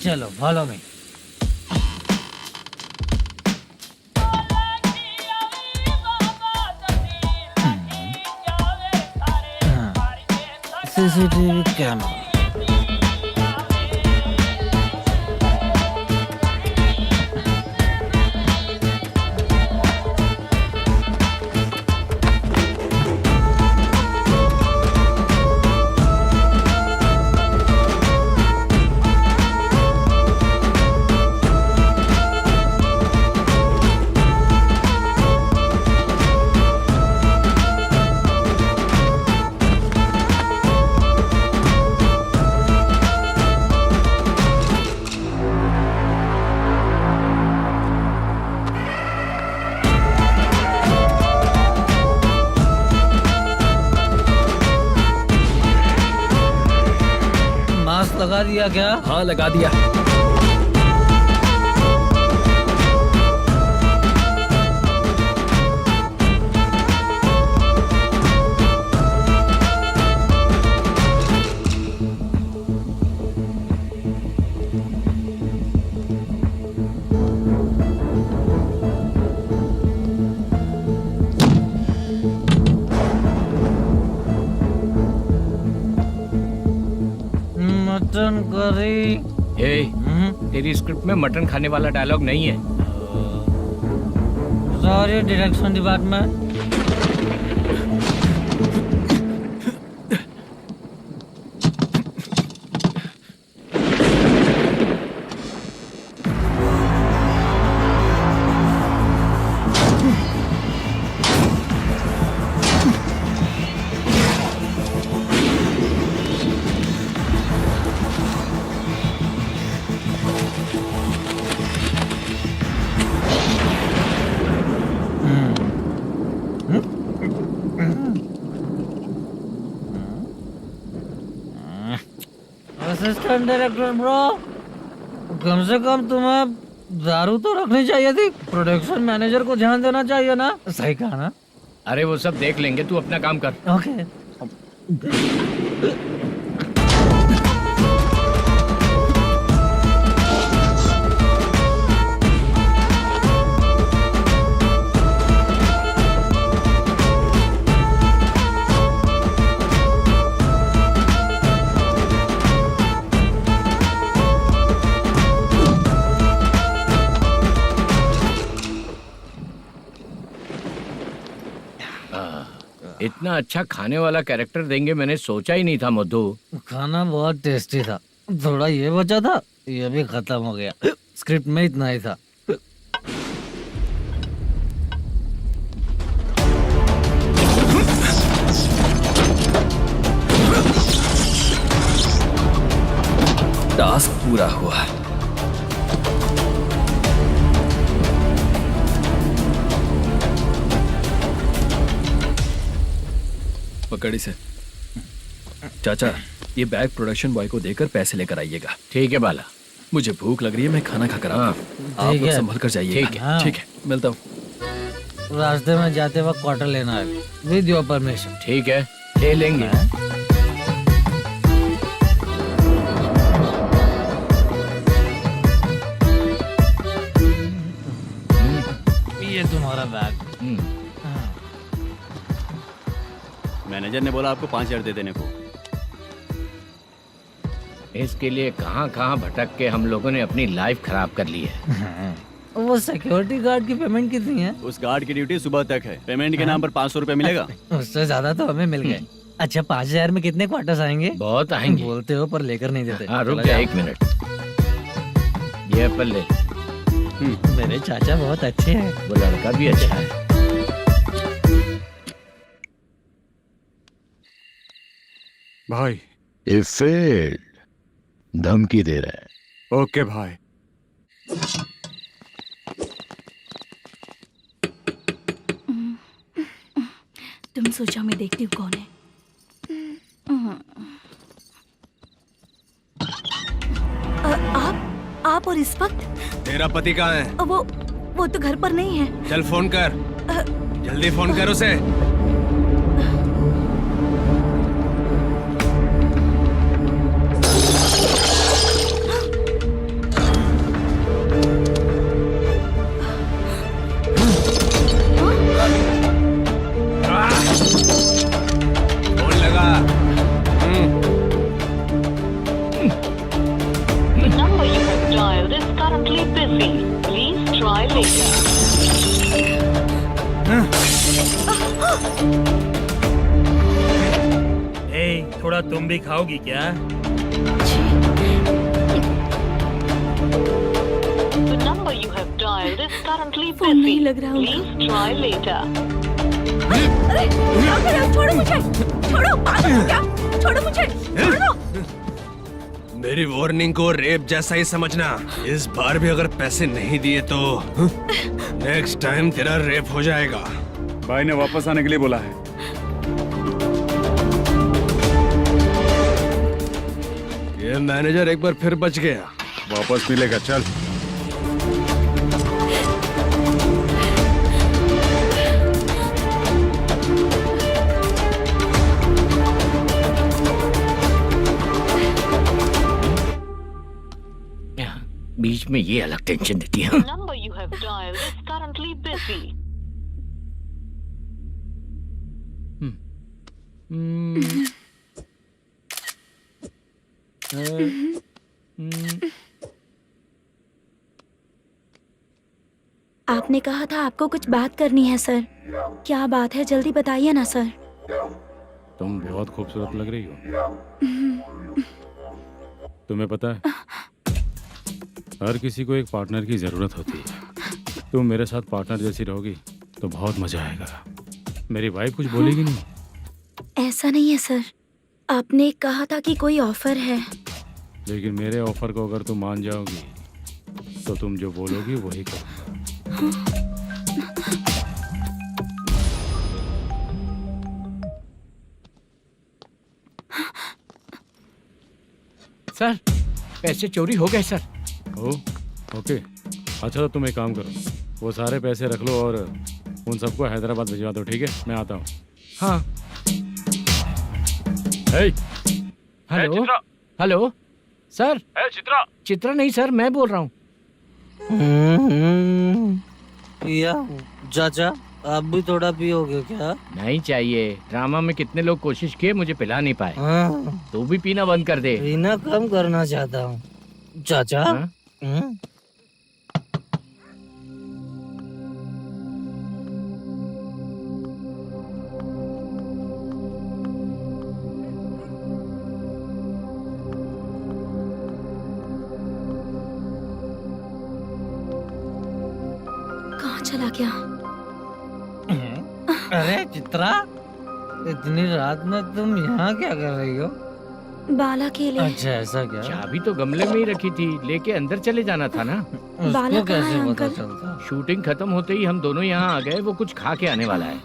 चलो फॉलो मी। CCTV camera. लगा दिया क्या? हाँ लगा दिया। Mutton curry. तेरी स्क्रिप्ट में मटन खाने वाला डायलॉग नहीं है। Sorry direction department. Assistant director bro, कम से कम तुम्हें दारू तो रखनी चाहिए थी। प्रोडक्शन मैनेजर को ध्यान देना चाहिए ना। सही कहा ना? अरे वो सब देख लेंगे, तू अपना काम कर। ओके। इतना अच्छा खाने वाला कैरेक्टर देंगे मैंने सोचा ही नहीं था मधु। खाना बहुत टेस्टी था। थोड़ा ये बचा था, ये भी खत्म हो गया। स्क्रिप्ट में इतना ही था। टास्क पूरा हुआ। पकड़ी से। चाचा, ये बैग प्रोडक्शन बॉय को देकर पैसे लेकर आइएगा। ठीक है बाला। मुझे भूख लग रही है, मैं खाना खाकर आता हूँ। आप लोग संभल कर जाइए। ठीक है। ठीक है, मिलता हूँ। रास्ते में जाते वक्त क्वार्टर लेना है, विद योर परमिशन। ठीक है, ले लेंगे। ये तुम्हारा बैग। मैनेजर ने बोला आपको 5,000 दे देने को। इसके लिए कहाँ कहाँ भटक के हम लोगों ने अपनी लाइफ खराब कर ली है। वो सिक्योरिटी गार्ड की पेमेंट कितनी है? उस गार्ड की ड्यूटी सुबह तक है। पेमेंट के नाम पर 500 रुपए मिलेगा। उससे ज्यादा तो हमें मिल गए। अच्छा, 5,000 में कितने क्वार्टर्स आएंगे? बहुत आएंगे। बोलते हो पर लेकर नहीं देते। हाँ रुक जा 1 मिनट। ये एप्पल ले। मेरे चाचा बहुत अच्छे हैं। वो लड़का भी अच्छा है। भाई ये फेल्ड धमकी दे रहा है। ओके भाई। तुम सोचा मैं देखती हूँ कौन है। आप और इस वक्त तेरा पति कहाँ है? वो तो घर पर नहीं है। चल फोन कर, जल्दी फोन कर उसे। फोन लगा। number you have dialed is currently busy. Please try later. थोड़ा तुम भी खाओगी क्या? The number you have dialed is currently busy. Please try later. अरे क्या कर रहे हो? छोड़ो मुझे, छोड़ो, पागल हो क्या? छोड़ो मुझे, छोड़ो। मेरी वार्निंग को रेप जैसा ही समझना। इस बार भी अगर पैसे नहीं दिए तो नेक्स्ट टाइम तेरा रेप हो जाएगा। भाई ने वापस आने के लिए बोला है। ये मैनेजर एक बार फिर बच गया। वापस मिलेगा, चल। बीच में ये अलग टेंशन देती है। The number you have dialed is currently busy. आपने कहा था आपको कुछ बात करनी है सर। क्या बात है, जल्दी बताइए ना सर। तुम बहुत खूबसूरत लग रही हो। तुम्हें पता है, हर किसी को एक पार्टनर की जरूरत होती है। तुम मेरे साथ पार्टनर जैसी रहोगी तो बहुत मजा आएगा। मेरी वाइफ कुछ बोलेगी नहीं? ऐसा नहीं है सर, आपने कहा था कि कोई ऑफर है। लेकिन मेरे ऑफर को अगर तुम मान जाओगी तो तुम जो बोलोगी वही करूँगा। सर, पैसे चोरी हो गए सर। ओके, अच्छा तो तुम एक काम करो, वो सारे पैसे रख लो और उन सबको हैदराबाद भिजवा दो, ठीक है? मैं आता हूँ। हाँ। Hello hello sir. Chitra? Chitra नहीं सर, मैं बोल रहा हूँ। या चाचा, आप भी थोड़ा पियोगे क्या? नहीं चाहिए। ड्रामा में कितने लोग कोशिश किए, मुझे पिला नहीं पाए। तू भी पीना बंद कर दे। पीना कम करना चाहता हूँ चाचा। कहाँ चला गया? अरे चित्रा, इतनी रात में तुम यहाँ क्या कर रही हो? बाला के लिए। अच्छा ऐसा क्या? चाबी तो गमले में ही रखी थी, लेके अंदर चले जाना था ना। बाला उसको कहाँ है कैसे पता अंकल? चलता? शूटिंग खत्म होते ही हम दोनों यहाँ आ गए। वो कुछ खा के आने वाला है।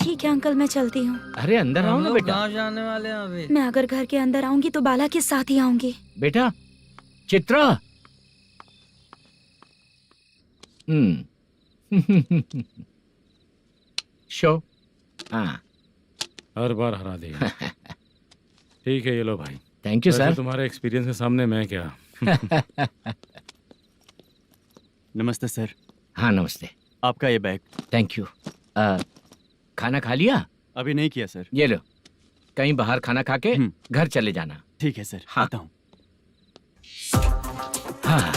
ठीक है अंकल, मैं चलती हूँ। अरे अंदर आओ हम ना लोग बेटा। कहाँ जाने वाले हैं अभी? मैं अगर घर के अंदर आऊंगी तो बाला के साथ ही आऊंगी। बेटा, चित्रा। शो। हाँ, हर बार हरा देगा। ठीक है, ये लो भाई। Thank you sir. तुम्हारे एक्सपीरियंस के सामने मैं क्या। नमस्ते सर। हाँ नमस्ते। आपका ये बैग। Thank you. खाना खा लिया? अभी नहीं किया सर। ये लो, कहीं बाहर खाना खा के घर चले जाना। ठीक है सर। हाँ। आता हूँ। हाँ।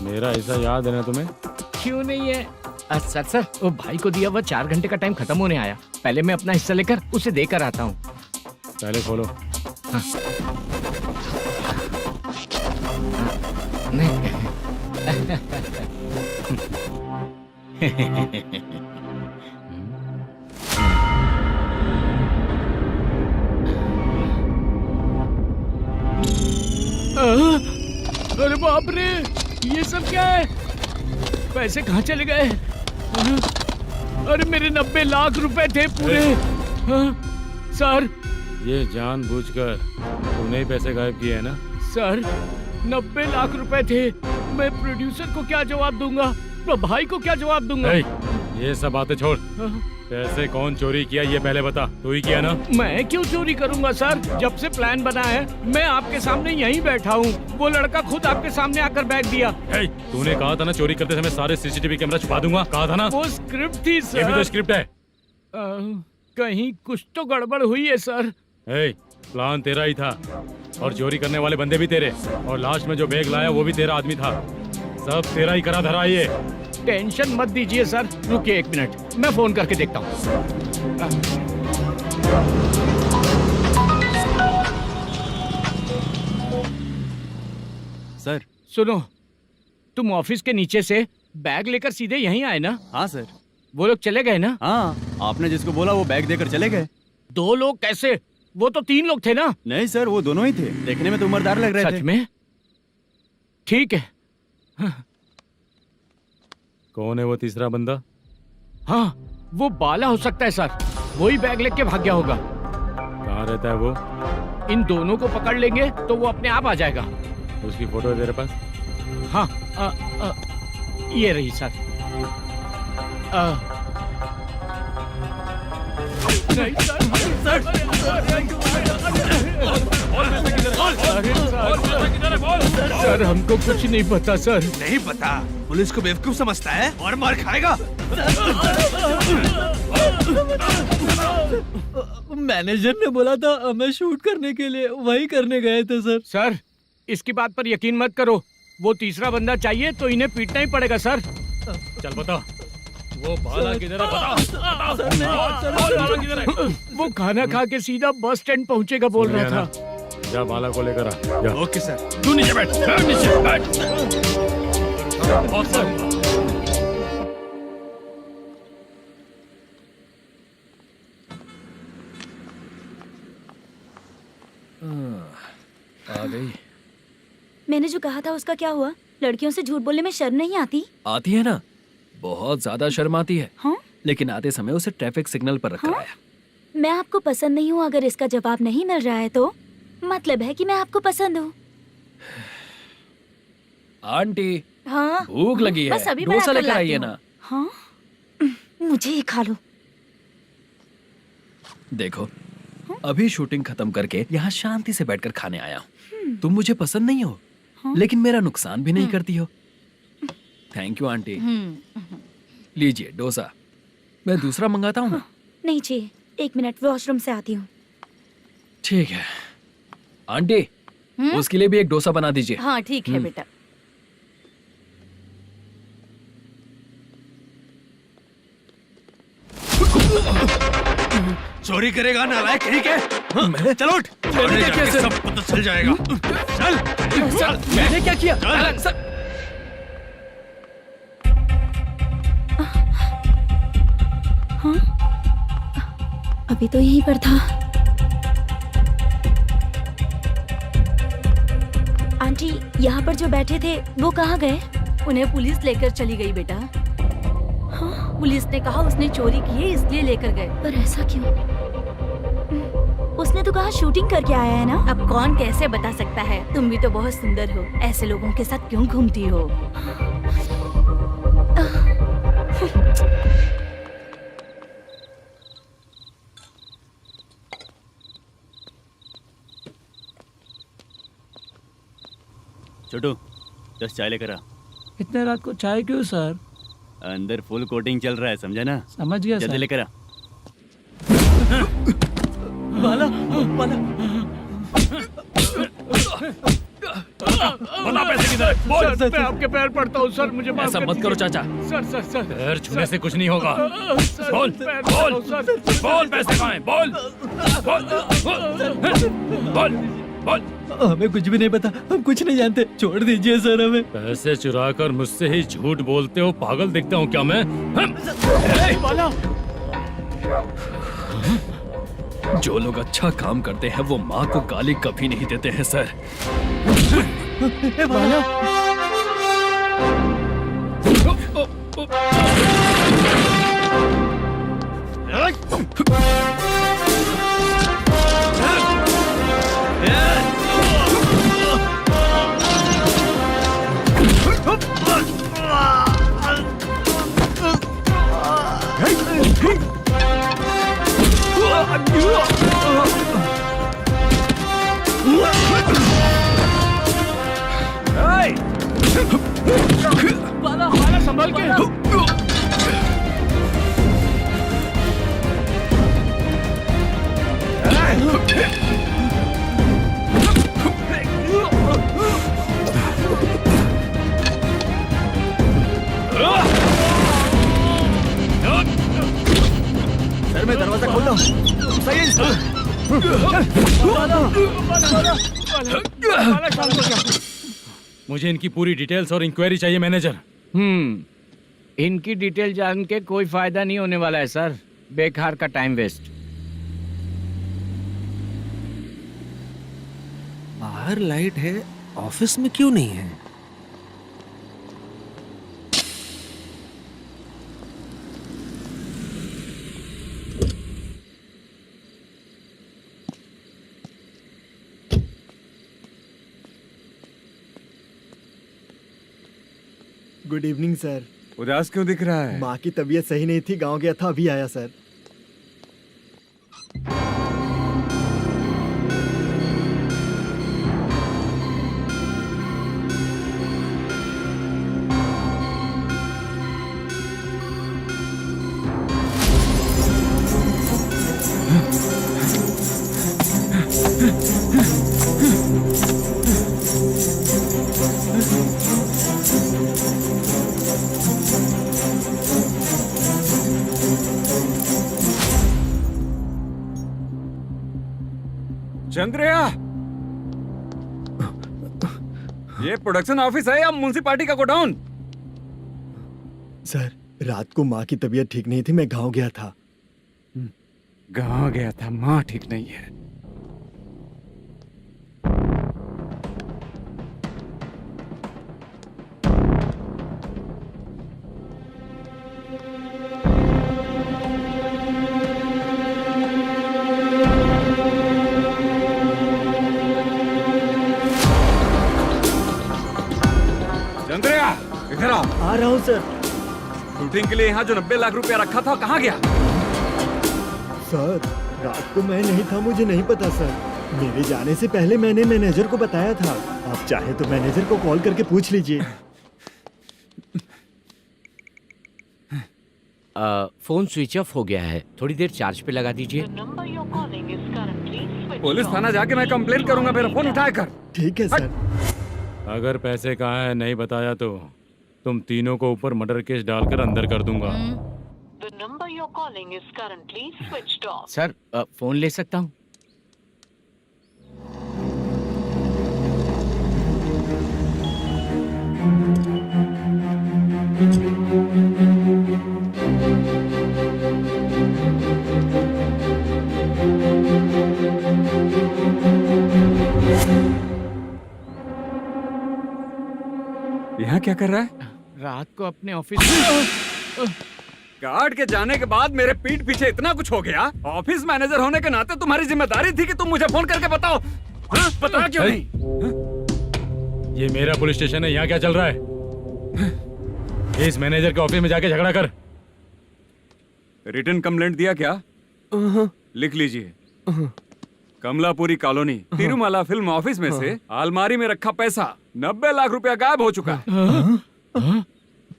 मेरा ऐसा याद है ना तुम्हें? क्यों नहीं है सर, वो भाई को दिया हुआ 4 घंटे का टाइम खत्म होने आया। पहले मैं अपना हिस्सा लेकर उसे देकर आता हूँ। पहले खोलो। हाँ। अरे बाप रे, ये सब क्या है? पैसे कहाँ चले गए? अरे मेरे 90 लाख रुपए थे पूरे। सर, ये जानबूझकर तूने ही पैसे गायब किए हैं ना? सर 90 लाख रुपए थे। मैं प्रोड्यूसर को क्या जवाब दूंगा, तो भाई को क्या जवाब दूंगा? ये सब बातें छोड़। पैसे कौन चोरी किया ये पहले बता। तू ही किया ना? मैं क्यों चोरी करूंगा सर? जब से प्लान बना है मैं आपके सामने यहीं बैठा हूँ। वो लड़का खुद आपके सामने आकर बैग दिया। तूने कहा था ना चोरी करते समय सारे सीसीटीवी कैमरा छुपा दूंगा, कहा था ना? वो स्क्रिप्ट थी सर। ये भी तो स्क्रिप्ट है। कहीं कुछ तो गड़बड़ हुई है सर। प्लान तेरा ही था और चोरी करने वाले बंदे भी तेरे, और लास्ट में जो बैग लाया वो भी तेरा आदमी था। सब तेरा ही करा धरा। ये टेंशन मत दीजिए सर। रुकिए 1 मिनट, मैं फोन करके देखता हूँ। सर सुनो, तुम ऑफिस के नीचे से बैग लेकर सीधे यहीं आए ना? हाँ सर। वो लोग चले गए ना? हाँ, आपने जिसको बोला वो बैग देकर चले गए। 2 लोग कैसे? वो तो 3 लोग थे ना? नहीं सर, वो दोनों ही थे। देखने में तो उम्रदार लग रहे थे। सच में? ठीक है। कौन है वो तीसरा बंदा? हाँ, वो बाला हो सकता है सर। वही बैग लेके भाग गया होगा। कहाँ रहता है वो? इन दोनों को पकड़ लेंगे तो वो अपने आप आ जाएगा। उसकी फोटो है तेरे पास? हाँ ये रही सर। नहीं सर हमको कुछ नहीं पता सर। नहीं पता? पुलिस को बेवकूफ समझता है और मार खाएगा। मैनेजर ने बोला था हमें शूट करने के लिए, वही करने गए थे सर। सर इसकी बात पर यकीन मत करो, वो तीसरा बंदा चाहिए तो इन्हें पीटना ही पड़ेगा सर। चल बता, वो बाला किधर है? बता। बाला किधर है? वो खाना खा के सीधा बस स्टैंड पहुंचेगा बोल रहा था। जा बाला को लेकर आ। जा। Okay sir. तू नीचे बैठ, नीचे बैठ। आ गई। मैंने जो कहा था उसका क्या हुआ? लड़कियों से झूठ बोलने में शर्म नहीं आती? आती है ना, बहुत ज्यादा शर्म आती है। हाँ? लेकिन आते समय उसे ट्रैफिक सिग्नल पर रखा हाँ? है। मैं आपको पसंद नहीं हूँ अगर इसका जवाब नहीं मिल रहा है तो मतलब है कि मैं आपको पसंद हूँ। आंटी हाँ? भूख लगी है, बस अभी डोसा बना कर लेकर लाती आइए हूँ। ना। हाँ? मुझे ही खा लो। देखो अभी शूटिंग खत्म करके यहाँ शांति से बैठकर खाने आया हूँ। तुम मुझे पसंद नहीं हो, लेकिन मेरा नुकसान भी नहीं करती हो। Thank you aunty. लीजिए डोसा। मैं दूसरा मंगाता हूँ ना? नहीं चाहिए, 1 मिनट वॉशरूम से आती हूँ। ठीक है आंटी, उसके लिए भी एक डोसा बना दीजिए। हाँ ठीक है बेटा। चोरी करेगा नालायक कहीं के? हाँ, चलो उठ। मैंने क्या किया? सब पता चल जाएगा। चल। मैंने क्या किया? हाँ? अभी तो यहीं पर था। आंटी यहाँ पर जो बैठे थे वो कहाँ गए? उन्हें पुलिस लेकर चली गई बेटा। हाँ? पुलिस ने कहा उसने चोरी की है इसलिए लेकर गए। पर ऐसा क्यों? उसने तो कहा शूटिंग करके आया है ना। अब कौन कैसे बता सकता है? तुम भी तो बहुत सुंदर हो, ऐसे लोगों के साथ क्यों घूमती हो? छोटू 10 चाय लेकर आ। इतने रात को चाय क्यों सर? अंदर फुल कोटिंग चल रहा है, समझा ना? समझ गया जल्दी सर। लेकर आ। बाला बाला बता पैसे किधर है? बोल। सर मैं आपके पैर पड़ता हूँ सर, मुझे माफ ऐसा कर मत करो दीजिए। चाचा। सर पैर छूने से कुछ नहीं होगा। सर, बोल पैर बोल पड़ता हूँ, सर। बोल, पैसे कहाँ हैं? बोल बोल बोल बोल। हमें कुछ भी नहीं पता, हम कुछ नहीं जानते, छोड़ दीजिए सर हमें। पैसे चुरा कर मुझसे ही झूठ बोलते हो? पागल दिखता हूँ क्या मैं? बाला जो लोग अच्छा काम करते हैं वो माँ को गाली कभी नहीं देते हैं सर। बाला बाला संभल के। सर मैं दरवाजा खोलता हूँ। सही है। मुझे इनकी पूरी डिटेल्स और इंक्वायरी चाहिए मैनेजर। इनकी डिटेल जान के कोई फायदा नहीं होने वाला है सर, बेकार का टाइम वेस्ट। बाहर लाइट है, ऑफिस में क्यों नहीं है? Good evening sir. उदास क्यों दिख रहा है? माँ की तबीयत सही नहीं थी, गांव गया था, अभी आया सर। चंद्रया, ये प्रोडक्शन ऑफिस है या म्युनिसिपालिटी का गोडाउन? सर, रात को माँ की तबीयत ठीक नहीं थी, मैं गांव गया था। गांव गया था, माँ ठीक नहीं है। चंद्रया, इधर आओ। आ रहा हूँ सर। शूटिंग के लिए यहाँ जो 90 लाख रुपया रखा था, कहाँ गया? सर, रात को मैं नहीं था, मुझे नहीं पता सर। मेरे जाने से पहले मैंने मैनेजर को बताया था। आप चाहे तो मैनेजर को कॉल करके पूछ लीजिए। फोन स्विच ऑफ हो गया है, थोड़ी देर चार्ज पे लगा दीजिए। पुलिस थाना जाके मैं कंप्लेंट करूंगा, मेरा फोन उठाया कर। ठीक है सर। अगर पैसे कहाँ है नहीं बताया तो तुम तीनों को ऊपर मर्डर केस डालकर अंदर कर दूंगा। The number you're calling is currently switched off. Sir, phone ले सकता हूँ? यहाँ क्या कर रहा है? रात को अपने ऑफिस गार्ड के जाने के बाद मेरे पीठ पीछे इतना कुछ हो गया। ऑफिस मैनेजर होने के नाते तुम्हारी जिम्मेदारी थी कि तुम मुझे फोन करके बताओ। हाँ? पता क्यों नहीं? ये मेरा पुलिस स्टेशन है, यहाँ क्या चल रहा है? इस मैनेजर के ऑफिस में जाके झगड़ा कर। रिटन कंप्लेंट दिया क्या? लिख लीजिए। Kamalapuri colony, Tirumala film office में से अलमारी में रखा पैसा 90 लाख रुपया गायब हो चुका है।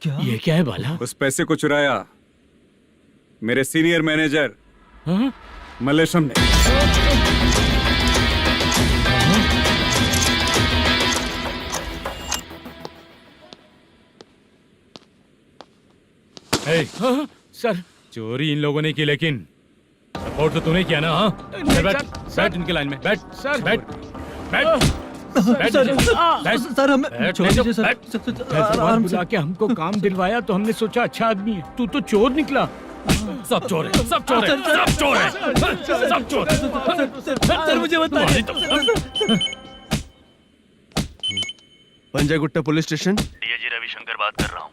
क्या? ये क्या है बाला? उस पैसे को चुराया मेरे सीनियर मैनेजर मल्लेशम ने। सर, चोरी इन लोगों ने की, लेकिन सपोर्ट तो तूने किया ना? हाँ, बैठ इनके लाइन में, बैठ सर, बैठ बैठ सर, हमें छोड़ दीजिए सर। आराम बुला के हमको काम दिलवाया तो हमने सोचा अच्छा आदमी है, तू तो चोर निकला। सब चोर है, सब चोर है, सब चोर है, सब चोर है। सर, मुझे बताइए। Panjagutta police station, DIG Ravishankar बात कर रहा हूँ।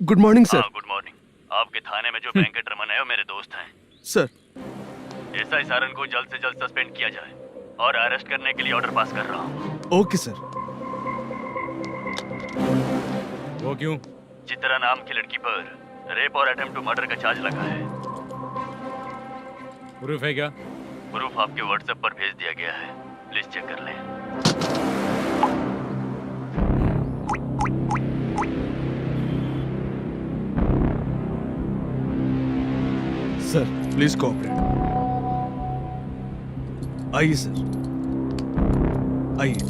Good morning sir. Good morning. आपके थाने में जो वेंकट रमन है वो मेरे दोस्त हैं। सर, एसआई सारन को जल्द से जल्द सस्पेंड किया जाए और अरेस्ट करने के लिए ऑर्डर पास कर रहा हूँ। Okay sir. वो क्यों? चित्रा नाम की लड़की पर रेप और अटेम्प्ट टू मर्डर का चार्ज लगा है। प्रूफ है क्या? प्रूफ आपके व्हाट्सएप पर भेज दिया गया है, प्लीज चेक कर लें। Sir, please cooperate. आइए सर, आइए।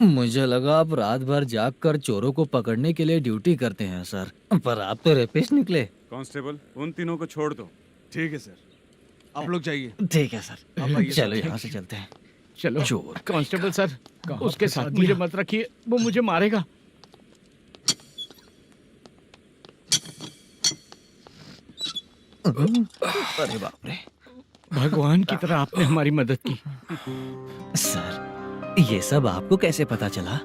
मुझे लगा आप रात भर जाग कर चोरों को पकड़ने के लिए ड्यूटी करते हैं सर, पर आप तो रेपिस्ट निकले। कांस्टेबल, उन तीनों को छोड़ दो। ठीक है सर, आप लोग जाइए। ठीक है सर, चलो यहाँ से चलते हैं। चलो चोर। कांस्टेबल सर, उसके साथ मुझे मत रखिए, वो मुझे मारेगा। अरे बाप रे, भगवान की तरह आपने हमारी मदद की। सर, ये सब आपको कैसे पता चला?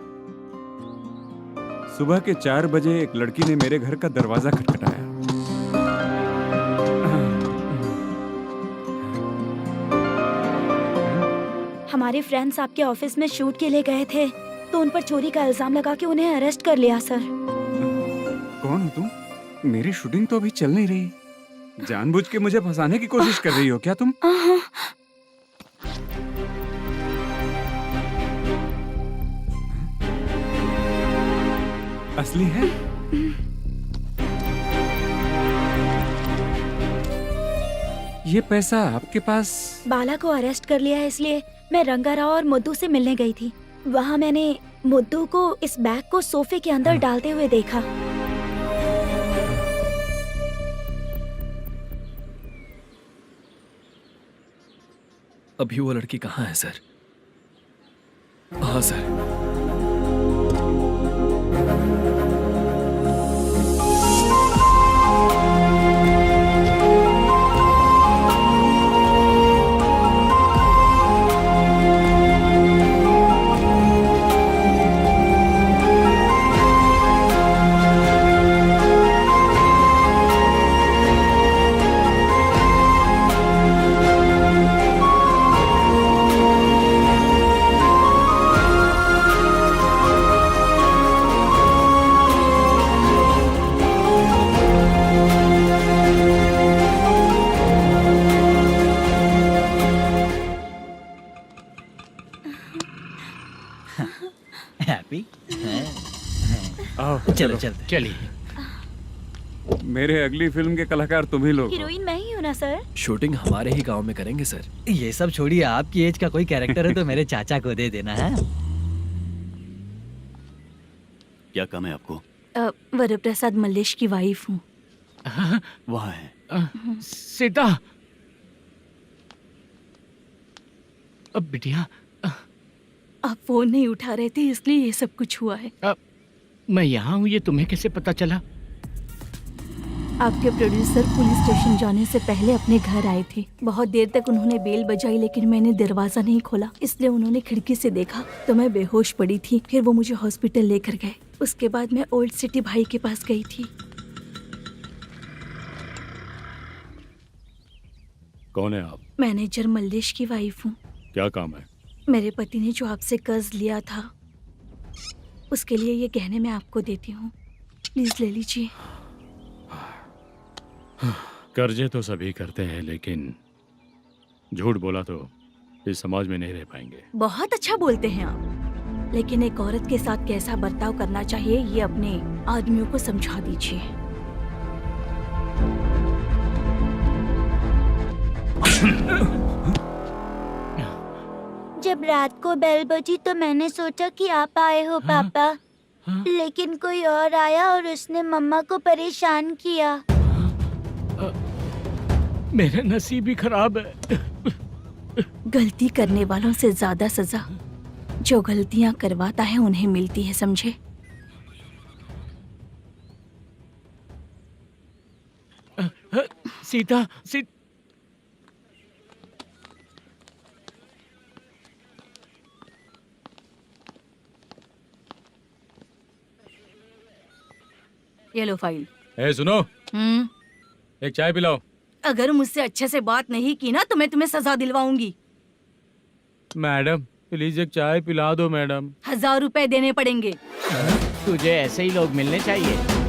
सुबह के 4 बजे एक लड़की ने मेरे घर का दरवाजा खटखटाया। हमारे फ्रेंड्स आपके ऑफिस में शूट के लिए गए थे। तो उन पर चोरी का इल्जाम लगा के उन्हें अरेस्ट कर लिया सर। कौन हो तुम? मेरी शूटिंग तो अभी चल नहीं रही। जानबूझ के मुझे फंसाने की कोशिश कर रही हो क्या तुम? असली है? ये पैसा आपके पास? बाला को अरेस्ट कर लिया है इसलिए मैं रंगाराव और मुद्दू से मिलने गई थी। वहाँ मैंने मुद्दू को इस बैग को सोफे के अंदर डालते हुए देखा। अभी वो लड़की कहाँ है सर? हाँ सर। हैप्पी? चलो चलते। चलिए। मेरे अगली फिल्म के कलाकार तुम ही लोग हो। हीरोइन मैं ही हूँ ना सर? शूटिंग हमारे ही गांव में करेंगे सर। ये सब छोड़िए, आपकी एज का कोई कैरेक्टर है तो मेरे चाचा को दे देना है। क्या काम है आपको? वरप्रसाद मल्लेश की वाइफ हूँ। वहाँ है। सीता। अब बिटिया आप फोन नहीं उठा रहे थे इसलिए ये सब कुछ हुआ है। मैं यहाँ हूँ, ये तुम्हें कैसे पता चला? आपके प्रोड्यूसर पुलिस स्टेशन जाने से पहले अपने घर आए थे। बहुत देर तक उन्होंने बेल बजाई लेकिन मैंने दरवाजा नहीं खोला, इसलिए उन्होंने खिड़की से देखा तो मैं बेहोश पड़ी थी। फिर वो मुझे हॉस्पिटल लेकर गए। उसके बाद मैं ओल्ड सिटी भाई के पास गई थी। कौन है आप? मैनेजर मल्लेश की वाइफ हूँ। क्या काम है? मेरे पति ने जो आपसे कर्ज लिया था उसके लिए ये गहने मैं आपको देती हूँ, प्लीज ले लीजिए। कर्जे तो सभी करते हैं लेकिन झूठ बोला तो इस समाज में नहीं रह पाएंगे। बहुत अच्छा बोलते हैं आप, लेकिन एक औरत के साथ कैसा बर्ताव करना चाहिए ये अपने आदमियों को समझा दीजिए। जब रात को बेल बजी तो मैंने सोचा कि आप आए हो पापा, लेकिन कोई और आया और उसने मम्मा को परेशान किया। मेरा नसीब ही खराब है। गलती करने वालों से ज्यादा सजा जो गलतियां करवाता है उन्हें मिलती है, समझे? सीता, ये लो फाइल। सुनो, एक चाय पिलाओ। अगर मुझसे अच्छे से बात नहीं की ना तो मैं तुम्हें सजा दिलवाऊंगी। मैडम प्लीज एक चाय पिला दो मैडम। 1000 रुपए देने पड़ेंगे। तुझे ऐसे ही लोग मिलने चाहिए।